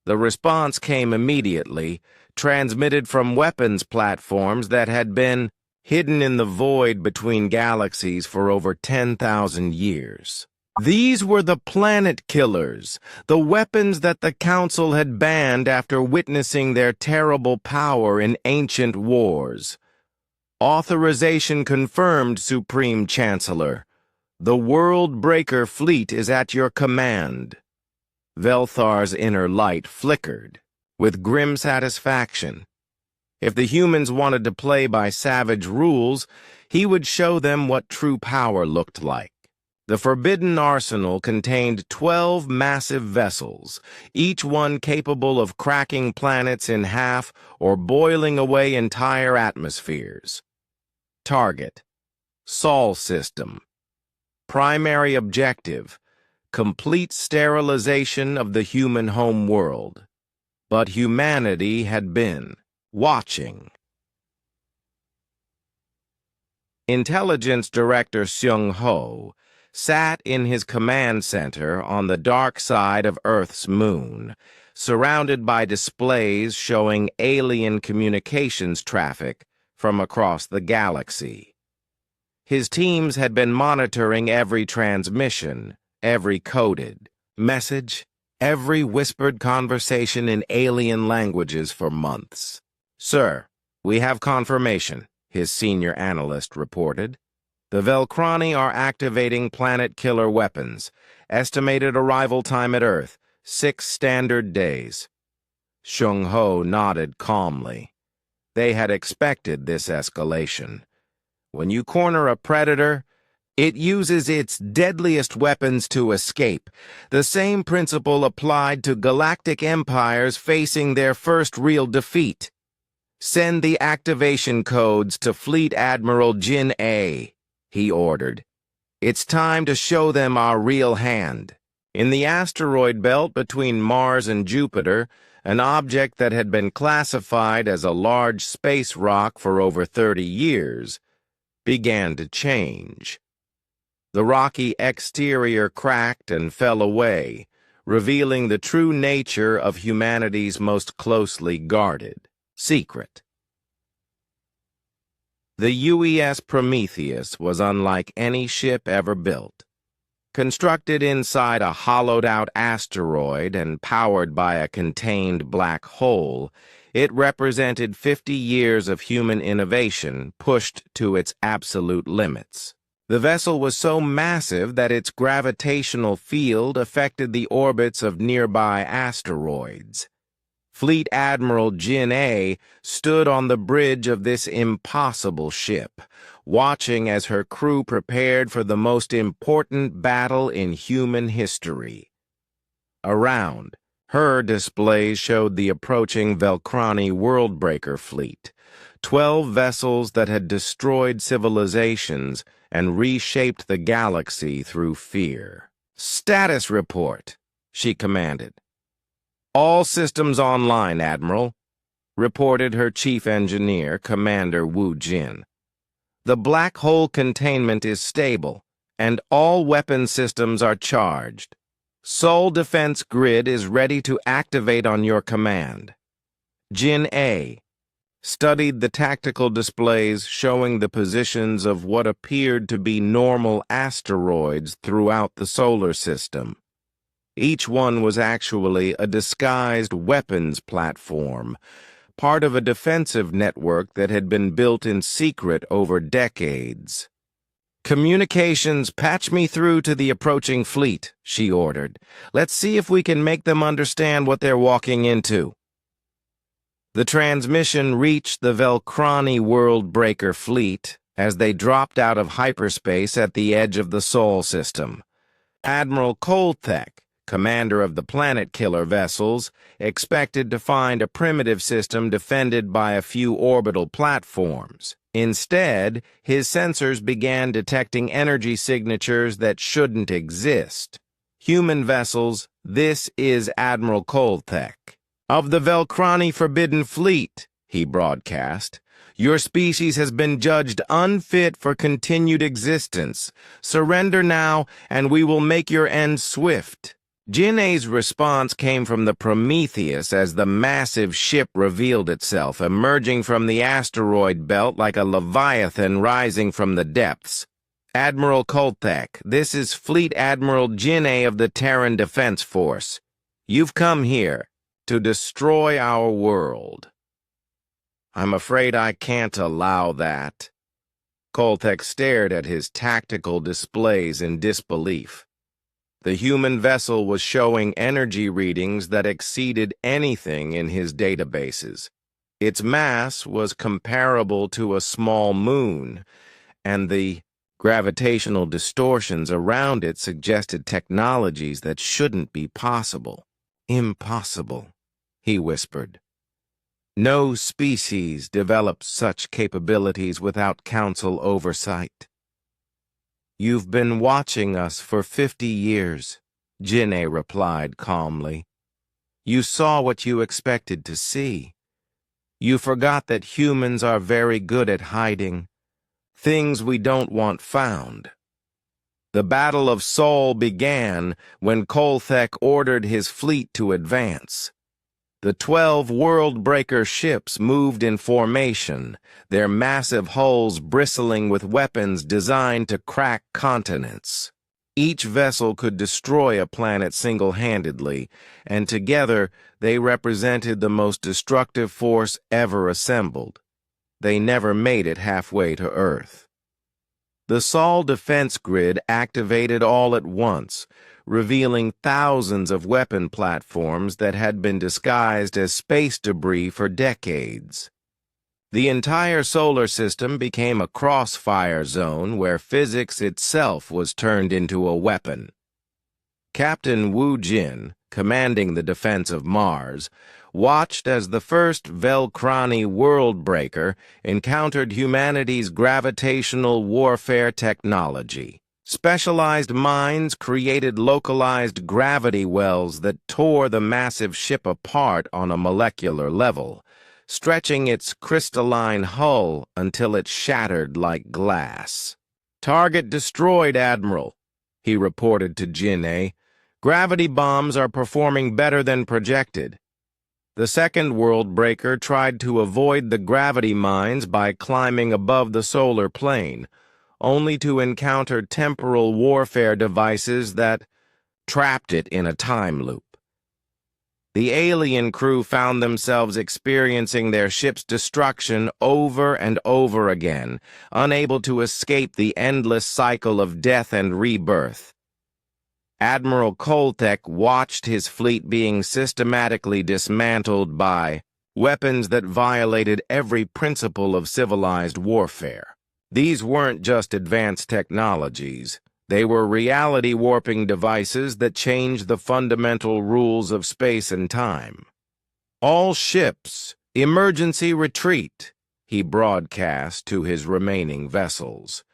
The response came immediately, transmitted from weapons platforms that had been hidden in the void between galaxies for over 10,000 years. These were the planet killers, the weapons that the Council had banned after witnessing their terrible power in ancient wars. "Authorization confirmed, Supreme Chancellor. The World Breaker fleet is at your command." Velthar's inner light flickered with grim satisfaction. If the humans wanted to play by savage rules, he would show them what true power looked like. The Forbidden Arsenal contained 12 massive vessels, each one capable of cracking planets in half or boiling away entire atmospheres. Target: Sol System. Primary objective: complete sterilization of the human home world. But humanity had been watching. Intelligence Director Seung-ho sat in his command center on the dark side of Earth's moon, surrounded by displays showing alien communications traffic from across the galaxy. His teams had been monitoring every transmission, every coded message, every whispered conversation in alien languages for months. "Sir, we have confirmation," his senior analyst reported. The Velcrani are activating planet-killer weapons. Estimated arrival time at Earth, 6 standard days. Shung Ho nodded calmly. They had expected this escalation. When you corner a predator, it uses its deadliest weapons to escape. The same principle applied to galactic empires facing their first real defeat. Send the activation codes to Fleet Admiral Jin A, he ordered. It's time to show them our real hand. In the asteroid belt between Mars and Jupiter, an object that had been classified as a large space rock for over 30 years began to change. The rocky exterior cracked and fell away, revealing the true nature of humanity's most closely guarded secret. The UES Prometheus was unlike any ship ever built. Constructed inside a hollowed-out asteroid and powered by a contained black hole, it represented 50 years of human innovation pushed to its absolute limits. The vessel was so massive that its gravitational field affected the orbits of nearby asteroids. Fleet Admiral Jin A stood on the bridge of this impossible ship, watching as her crew prepared for the most important battle in human history. Around, her displays showed the approaching Velcrani Worldbreaker fleet, 12 vessels that had destroyed civilizations and reshaped the galaxy through fear. "Status report," she commanded. "All systems online, Admiral," reported her chief engineer, Commander Wu Jin. "The black hole containment is stable, and all weapon systems are charged. Sol Defense Grid is ready to activate on your command." Jin A studied the tactical displays showing the positions of what appeared to be normal asteroids throughout the solar system. Each one was actually a disguised weapons platform, part of a defensive network that had been built in secret over decades. "Communications, patch me through to the approaching fleet," she ordered. "Let's see if we can make them understand what they're walking into." The transmission reached the Velcrani Worldbreaker fleet as they dropped out of hyperspace at the edge of the Sol system. Admiral Kolthek, commander of the planet-killer vessels, expected to find a primitive system defended by a few orbital platforms. Instead, his sensors began detecting energy signatures that shouldn't exist. "Human vessels, this is Admiral Kolthek. Of the Velcrani Forbidden Fleet," he broadcast. "Your species has been judged unfit for continued existence. Surrender now, and we will make your end swift." Jin A's response came from the Prometheus as the massive ship revealed itself, emerging from the asteroid belt like a leviathan rising from the depths. "Admiral Kolthek, this is Fleet Admiral Jin A of the Terran Defense Force. You've come here to destroy our world." "I'm afraid I can't allow that." Kolthek stared at his tactical displays in disbelief. The human vessel was showing energy readings that exceeded anything in his databases. Its mass was comparable to a small moon, and the gravitational distortions around it suggested technologies that shouldn't be possible. "Impossible," he whispered. "No species develops such capabilities without council oversight." "You've been watching us for 50 years, Jin A replied calmly. "You saw what you expected to see. You forgot that humans are very good at hiding things we don't want found." The Battle of Sol began when Kolthek ordered his fleet to advance. The 12 Worldbreaker ships moved in formation, their massive hulls bristling with weapons designed to crack continents. Each vessel could destroy a planet single-handedly, and together they represented the most destructive force ever assembled. they never made it halfway to Earth. The Sol defense grid activated all at once, revealing thousands of weapon platforms that had been disguised as space debris for decades. The entire solar system became a crossfire zone where physics itself was turned into a weapon. Captain Wu Jin, commanding the defense of Mars, watched as the first Velcrani world-breaker encountered humanity's gravitational warfare technology. Specialized mines created localized gravity wells that tore the massive ship apart on a molecular level, stretching its crystalline hull until it shattered like glass. "Target destroyed, Admiral," he reported to Jin-A. "Gravity bombs are performing better than projected." The second world breaker tried to avoid the gravity mines by climbing above the solar plane, only to encounter temporal warfare devices that trapped it in a time loop. The alien crew found themselves experiencing their ship's destruction over and over again, unable to escape the endless cycle of death and rebirth. Admiral Koltek watched his fleet being systematically dismantled by weapons that violated every principle of civilized warfare. These weren't just advanced technologies. They were reality-warping devices that changed the fundamental rules of space and time. "All ships, emergency retreat," he broadcast to his remaining vessels.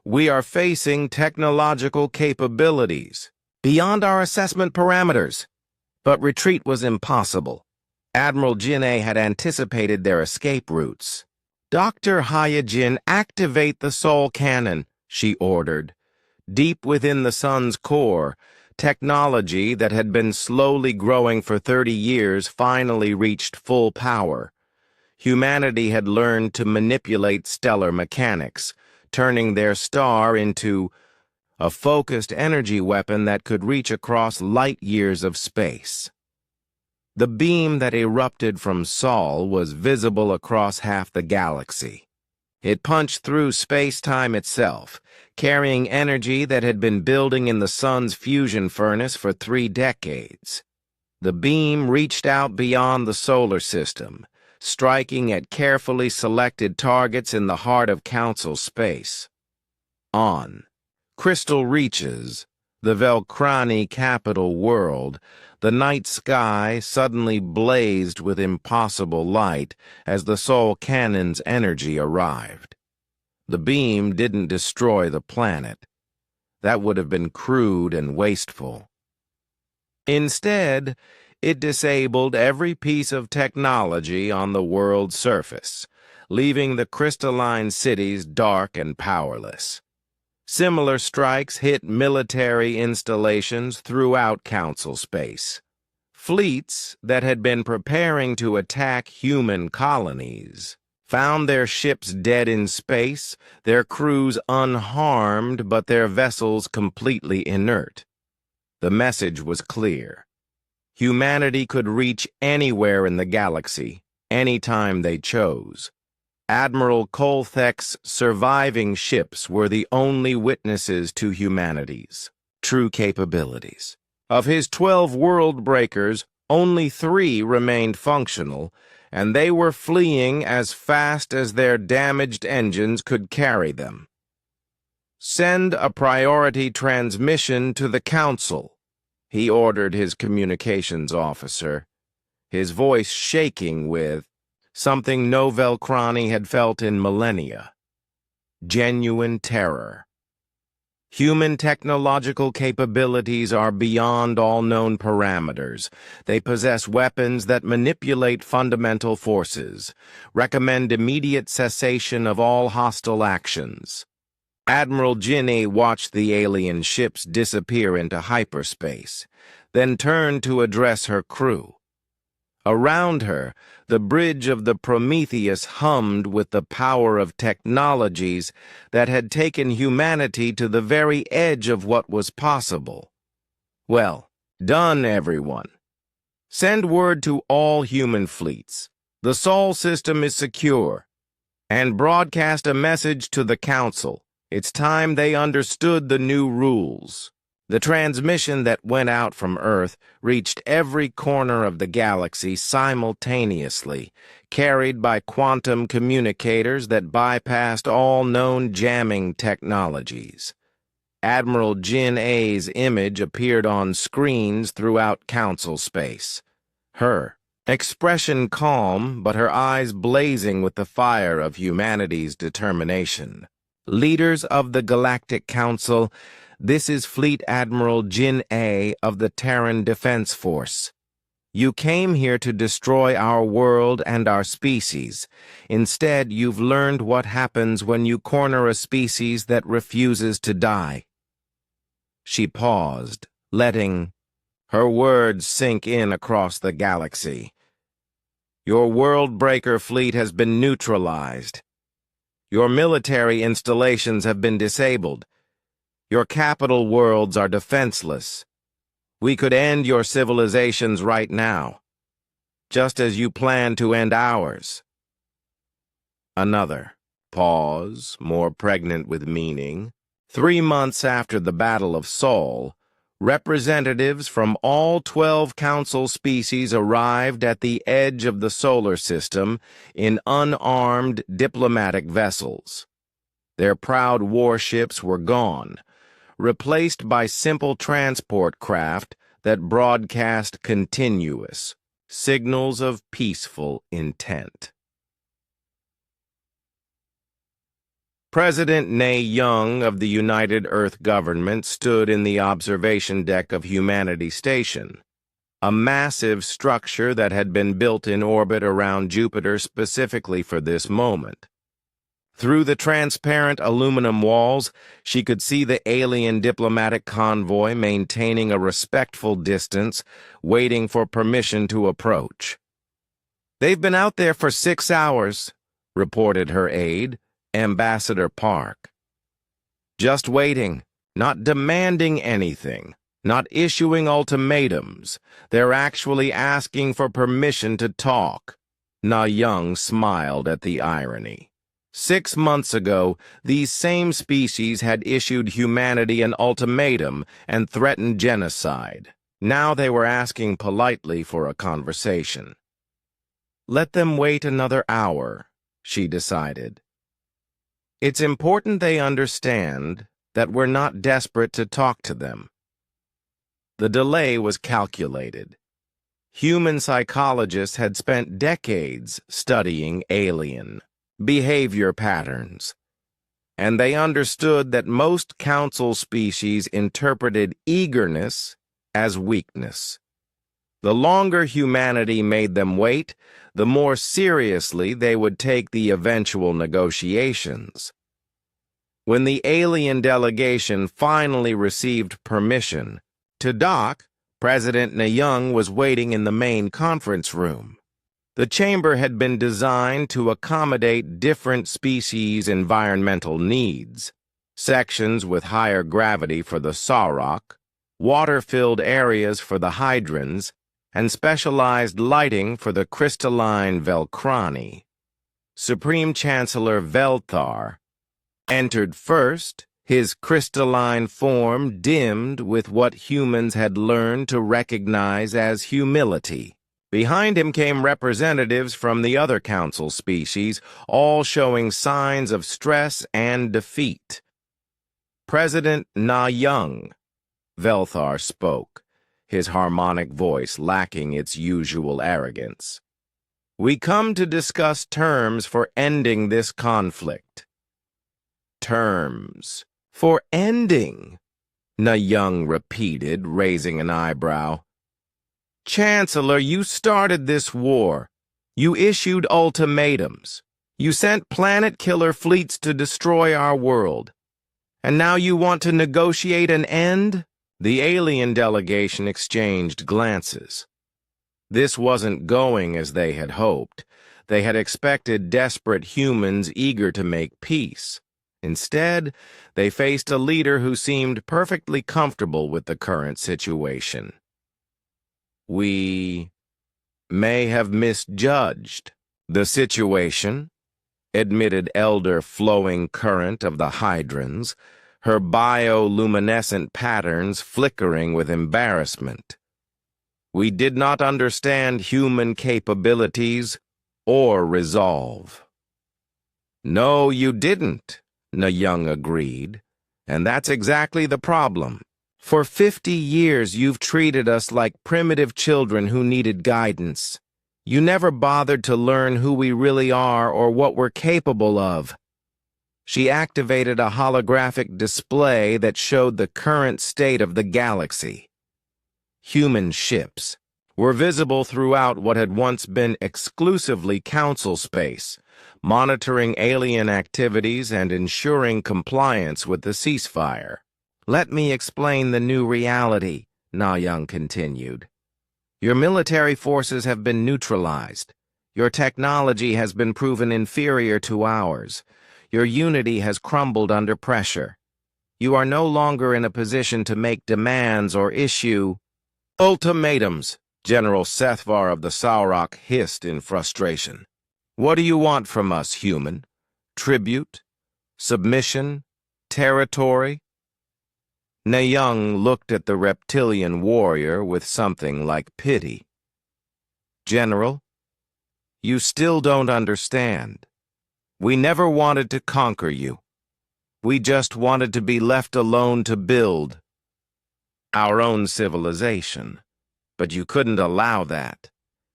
"We are facing technological capabilities beyond our assessment parameters." But retreat was impossible. Admiral Jin-A had anticipated their escape routes. "Dr. Hyojin, activate the Sol cannon," she ordered. Deep within the sun's core, technology that had been slowly growing for 30 years finally reached full power. Humanity had learned to manipulate stellar mechanics, turning their star into a focused energy weapon that could reach across light years of space. The beam that erupted from Sol was visible across half the galaxy. It punched through space-time itself, carrying energy that had been building in the sun's fusion furnace for 3 decades. The beam reached out beyond the solar system, striking at carefully selected targets in the heart of Council space. On Crystal Reaches, the Velcrani capital world, the night sky suddenly blazed with impossible light as the Sol cannon's energy arrived. The beam didn't destroy the planet. That would have been crude and wasteful. Instead, it disabled every piece of technology on the world's surface, leaving the crystalline cities dark and powerless. Similar strikes hit military installations throughout Council space. Fleets that had been preparing to attack human colonies found their ships dead in space, their crews unharmed, but their vessels completely inert. The message was clear. Humanity could reach anywhere in the galaxy, anytime they chose. Admiral Kolthek's surviving ships were the only witnesses to humanity's true capabilities. Of his 12 world breakers, only 3 remained functional, and they were fleeing as fast as their damaged engines could carry them. "Send a priority transmission to the Council," he ordered his communications officer, his voice shaking with something no Velcrani had felt in millennia: genuine terror. Human technological capabilities are beyond all known parameters. They possess weapons that manipulate fundamental forces. Recommend immediate cessation of all hostile actions. Admiral Jin-A watched the alien ships disappear into hyperspace, then turned to address her crew. Around her, the bridge of the Prometheus hummed with the power of technologies that had taken humanity to the very edge of what was possible. "Well, done, everyone. Send word to all human fleets. The Sol system is secure. and broadcast a message to the Council. It's time they understood the new rules. The transmission that went out from Earth reached every corner of the galaxy simultaneously, carried by quantum communicators that bypassed all known jamming technologies. Admiral Jin A's image appeared on screens throughout Council space. Her expression calm, but her eyes blazing with the fire of humanity's determination. Leaders of the Galactic Council, this is Fleet Admiral Jin A of the Terran Defense Force. You came here to destroy our world and our species. Instead, you've learned what happens when you corner a species that refuses to die. She paused, letting her words sink in across the galaxy. Your world-breaker fleet has been neutralized. Your military installations have been disabled. Your capital worlds are defenseless. We could end your civilizations right now, just as you plan to end ours. Another pause, more pregnant with meaning. 3 months after the Battle of Sol, representatives from all 12 Council species arrived at the edge of the solar system in unarmed diplomatic vessels. Their proud warships were gone, replaced by simple transport craft that broadcast continuous signals of peaceful intent. President Ne Young of the United Earth Government stood in the observation deck of Humanity Station, a massive structure that had been built in orbit around Jupiter specifically for this moment. Through the transparent aluminum walls, she could see the alien diplomatic convoy maintaining a respectful distance, waiting for permission to approach. "They've been out there for 6 hours," reported her aide, Ambassador Park. "Just waiting, not demanding anything, not issuing ultimatums. They're actually asking for permission to talk." Na Young smiled at the irony. 6 months ago, these same species had issued humanity an ultimatum and threatened genocide. Now they were asking politely for a conversation. Let them wait another hour, she decided. It's important they understand that we're not desperate to talk to them. The delay was calculated. Human psychologists had spent decades studying alien behavior patterns, and they understood that most council species interpreted eagerness as weakness. The longer humanity made them wait, the more seriously they would take the eventual negotiations. When the alien delegation finally received permission to dock, President Ne Young was waiting in the main conference room. The chamber had been designed to accommodate different species' environmental needs, sections with higher gravity for the Sauroch, water-filled areas for the Hydrons, and specialized lighting for the crystalline Velcrani. Supreme Chancellor Velthar entered first, his crystalline form dimmed with what humans had learned to recognize as humility. Behind him came representatives from the other council species, all showing signs of stress and defeat. President Na Young, Velthar spoke, his harmonic voice lacking its usual arrogance. We come to discuss terms for ending this conflict. Terms for ending, Na Young repeated, raising an eyebrow. Chancellor, you started this war. You issued ultimatums. You sent planet-killer fleets to destroy our world. And now you want to negotiate an end? The alien delegation exchanged glances. This wasn't going as they had hoped. They had expected desperate humans eager to make peace. Instead, they faced a leader who seemed perfectly comfortable with the current situation. We may have misjudged the situation, admitted Elder Flowing Current of the Hydrons, her bioluminescent patterns flickering with embarrassment. We did not understand human capabilities or resolve. No, you didn't, Na-Young agreed, and that's exactly the problem. For 50 years, you've treated us like primitive children who needed guidance. You never bothered to learn who we really are or what we're capable of. She activated a holographic display that showed the current state of the galaxy. Human ships were visible throughout what had once been exclusively Council space, monitoring alien activities and ensuring compliance with the ceasefire. Let me explain the new reality, Na-Young continued. Your military forces have been neutralized. Your technology has been proven inferior to ours. Your unity has crumbled under pressure. You are no longer in a position to make demands or issue ultimatums, General Sethvar of the Saurok hissed in frustration. What do you want from us, human? Tribute? Submission? Territory? Na-Young looked at the reptilian warrior with something like pity. General, you still don't understand. We never wanted to conquer you. We just wanted to be left alone to build our own civilization. But you couldn't allow that.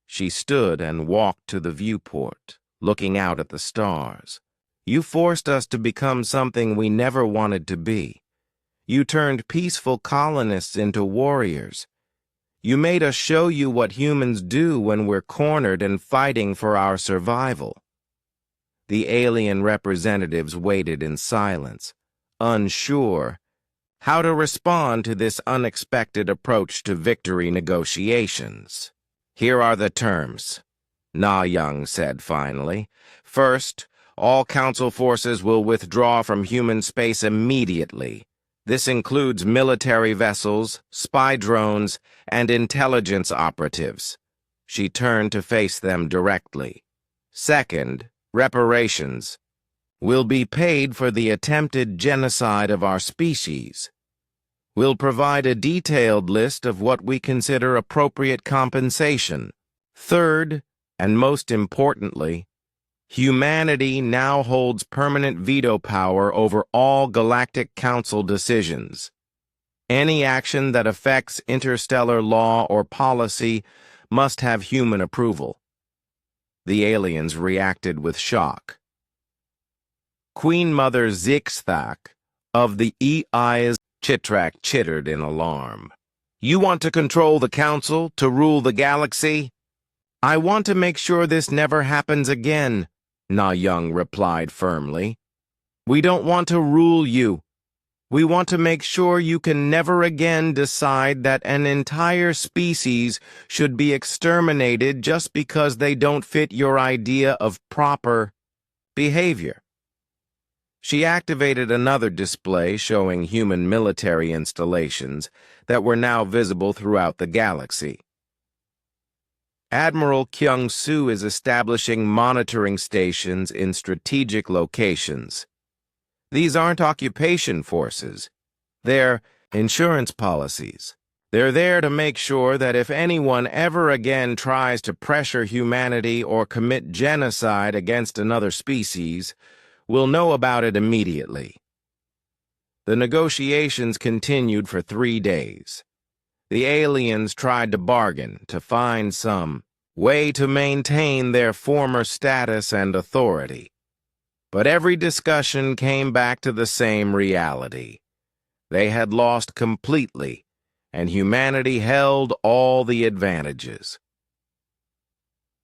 She stood and walked to the viewport, looking out at the stars. You forced us to become something we never wanted to be. You turned peaceful colonists into warriors. You made us show you what humans do when we're cornered and fighting for our survival. The alien representatives waited in silence, unsure how to respond to this unexpected approach to victory negotiations. Here are the terms, Na-Young said finally. First, all Council forces will withdraw from human space immediately. This includes military vessels, spy drones, and intelligence operatives. She turned to face them directly. Second, reparations will be paid for the attempted genocide of our species. We'll provide a detailed list of what we consider appropriate compensation. Third, and most importantly, humanity now holds permanent veto power over all Galactic Council decisions. Any action that affects interstellar law or policy must have human approval. The aliens reacted with shock. Queen Mother Zixthak of the EI's Chitrak chittered in alarm. You want to control the Council, to rule the galaxy? I want to make sure this never happens again, Na-Young replied firmly. We don't want to rule you. We want to make sure you can never again decide that an entire species should be exterminated just because they don't fit your idea of proper behavior. She activated another display showing human military installations that were now visible throughout the galaxy. Admiral Kyung-Soo is establishing monitoring stations in strategic locations. These aren't occupation forces. They're insurance policies. They're there to make sure that if anyone ever again tries to pressure humanity or commit genocide against another species, we'll know about it immediately. The negotiations continued for 3 days. The aliens tried to bargain to find some way to maintain their former status and authority. But every discussion came back to the same reality. They had lost completely, and humanity held all the advantages.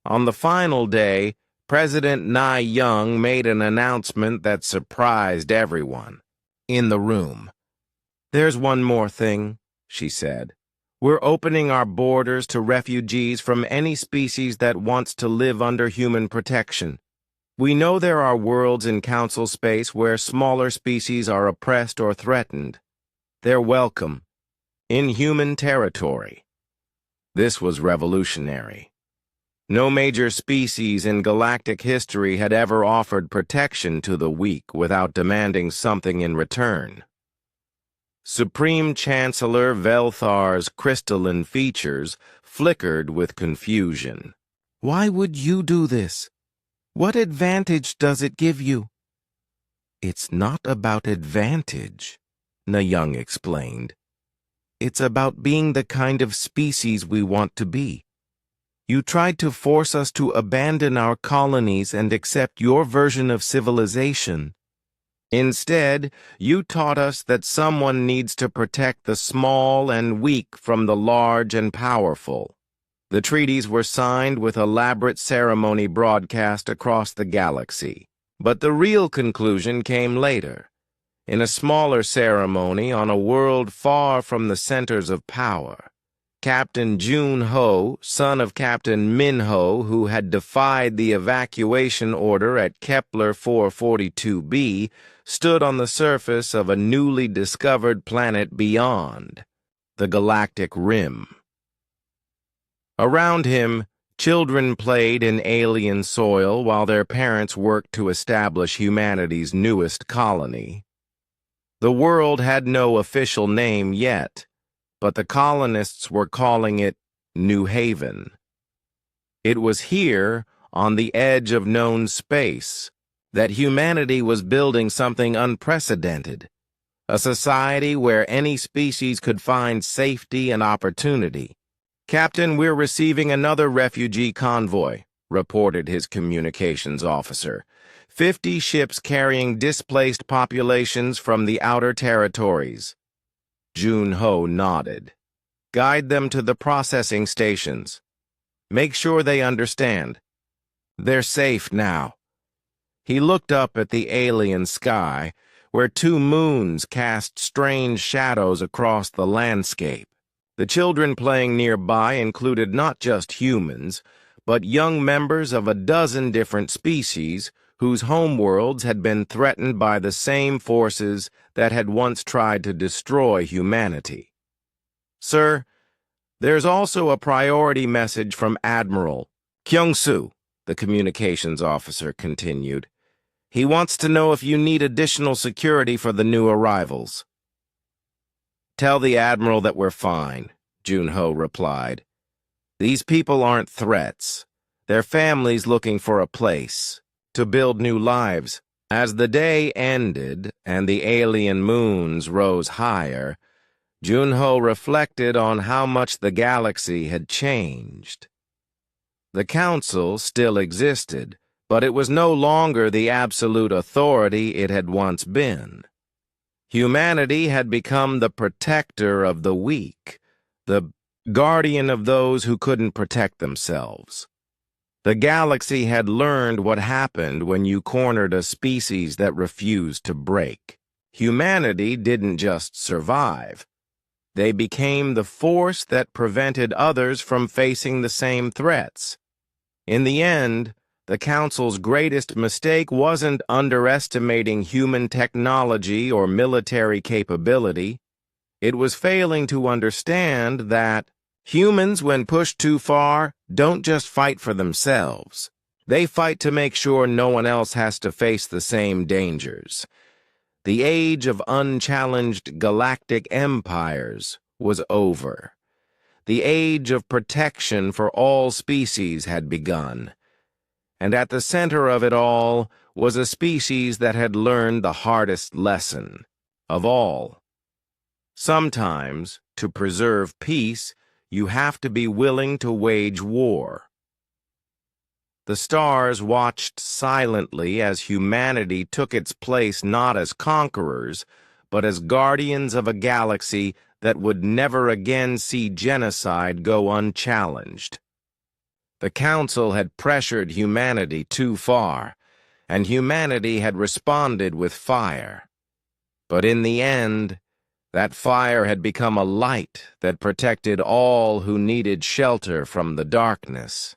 On the final day, President Na-Young made an announcement that surprised everyone in the room. There's one more thing, she said. We're opening our borders to refugees from any species that wants to live under human protection. We know there are worlds in Council space where smaller species are oppressed or threatened. They're welcome in human territory. This was revolutionary. No major species in galactic history had ever offered protection to the weak without demanding something in return. Supreme Chancellor Velthar's crystalline features flickered with confusion. Why would you do this? What advantage does it give you? It's not about advantage, Nayang explained. It's about being the kind of species we want to be. You tried to force us to abandon our colonies and accept your version of civilization. Instead, you taught us that someone needs to protect the small and weak from the large and powerful. The treaties were signed with elaborate ceremony broadcast across the galaxy. But the real conclusion came later, in a smaller ceremony on a world far from the centers of power. Captain Jun Ho, son of Captain Min Ho, who had defied the evacuation order at Kepler 442b, stood on the surface of a newly discovered planet beyond, the galactic rim. Around him, children played in alien soil while their parents worked to establish humanity's newest colony. The world had no official name yet, but the colonists were calling it New Haven. It was here, on the edge of known space, that humanity was building something unprecedented, a society where any species could find safety and opportunity. "Captain, we're receiving another refugee convoy," reported his communications officer. 50 ships carrying displaced populations from the outer territories. Jun Ho nodded. "Guide them to the processing stations. Make sure they understand. They're safe now." He looked up at the alien sky, where 2 moons cast strange shadows across the landscape. The children playing nearby included not just humans, but young members of a dozen different species whose homeworlds had been threatened by the same forces that had once tried to destroy humanity. "Sir, there's also a priority message from Admiral Kyung-soo," the communications officer continued. "He wants to know if you need additional security for the new arrivals." "Tell the Admiral that we're fine," Jun Ho replied. "These people aren't threats. They're families looking for a place to build new lives." As the day ended and the alien moons rose higher, Jun Ho reflected on how much the galaxy had changed. The Council still existed, but it was no longer the absolute authority it had once been. Humanity had become the protector of the weak, the guardian of those who couldn't protect themselves. The galaxy had learned what happened when you cornered a species that refused to break. Humanity didn't just survive. They became the force that prevented others from facing the same threats. In the end, the Council's greatest mistake wasn't underestimating human technology or military capability. It was failing to understand that humans, when pushed too far, don't just fight for themselves. They fight to make sure no one else has to face the same dangers. The age of unchallenged galactic empires was over. The age of protection for all species had begun. And at the center of it all was a species that had learned the hardest lesson of all. Sometimes, to preserve peace, you have to be willing to wage war. The stars watched silently as humanity took its place not as conquerors, but as guardians of a galaxy that would never again see genocide go unchallenged. The Council had pressured humanity too far, and humanity had responded with fire. But in the end, that fire had become a light that protected all who needed shelter from the darkness.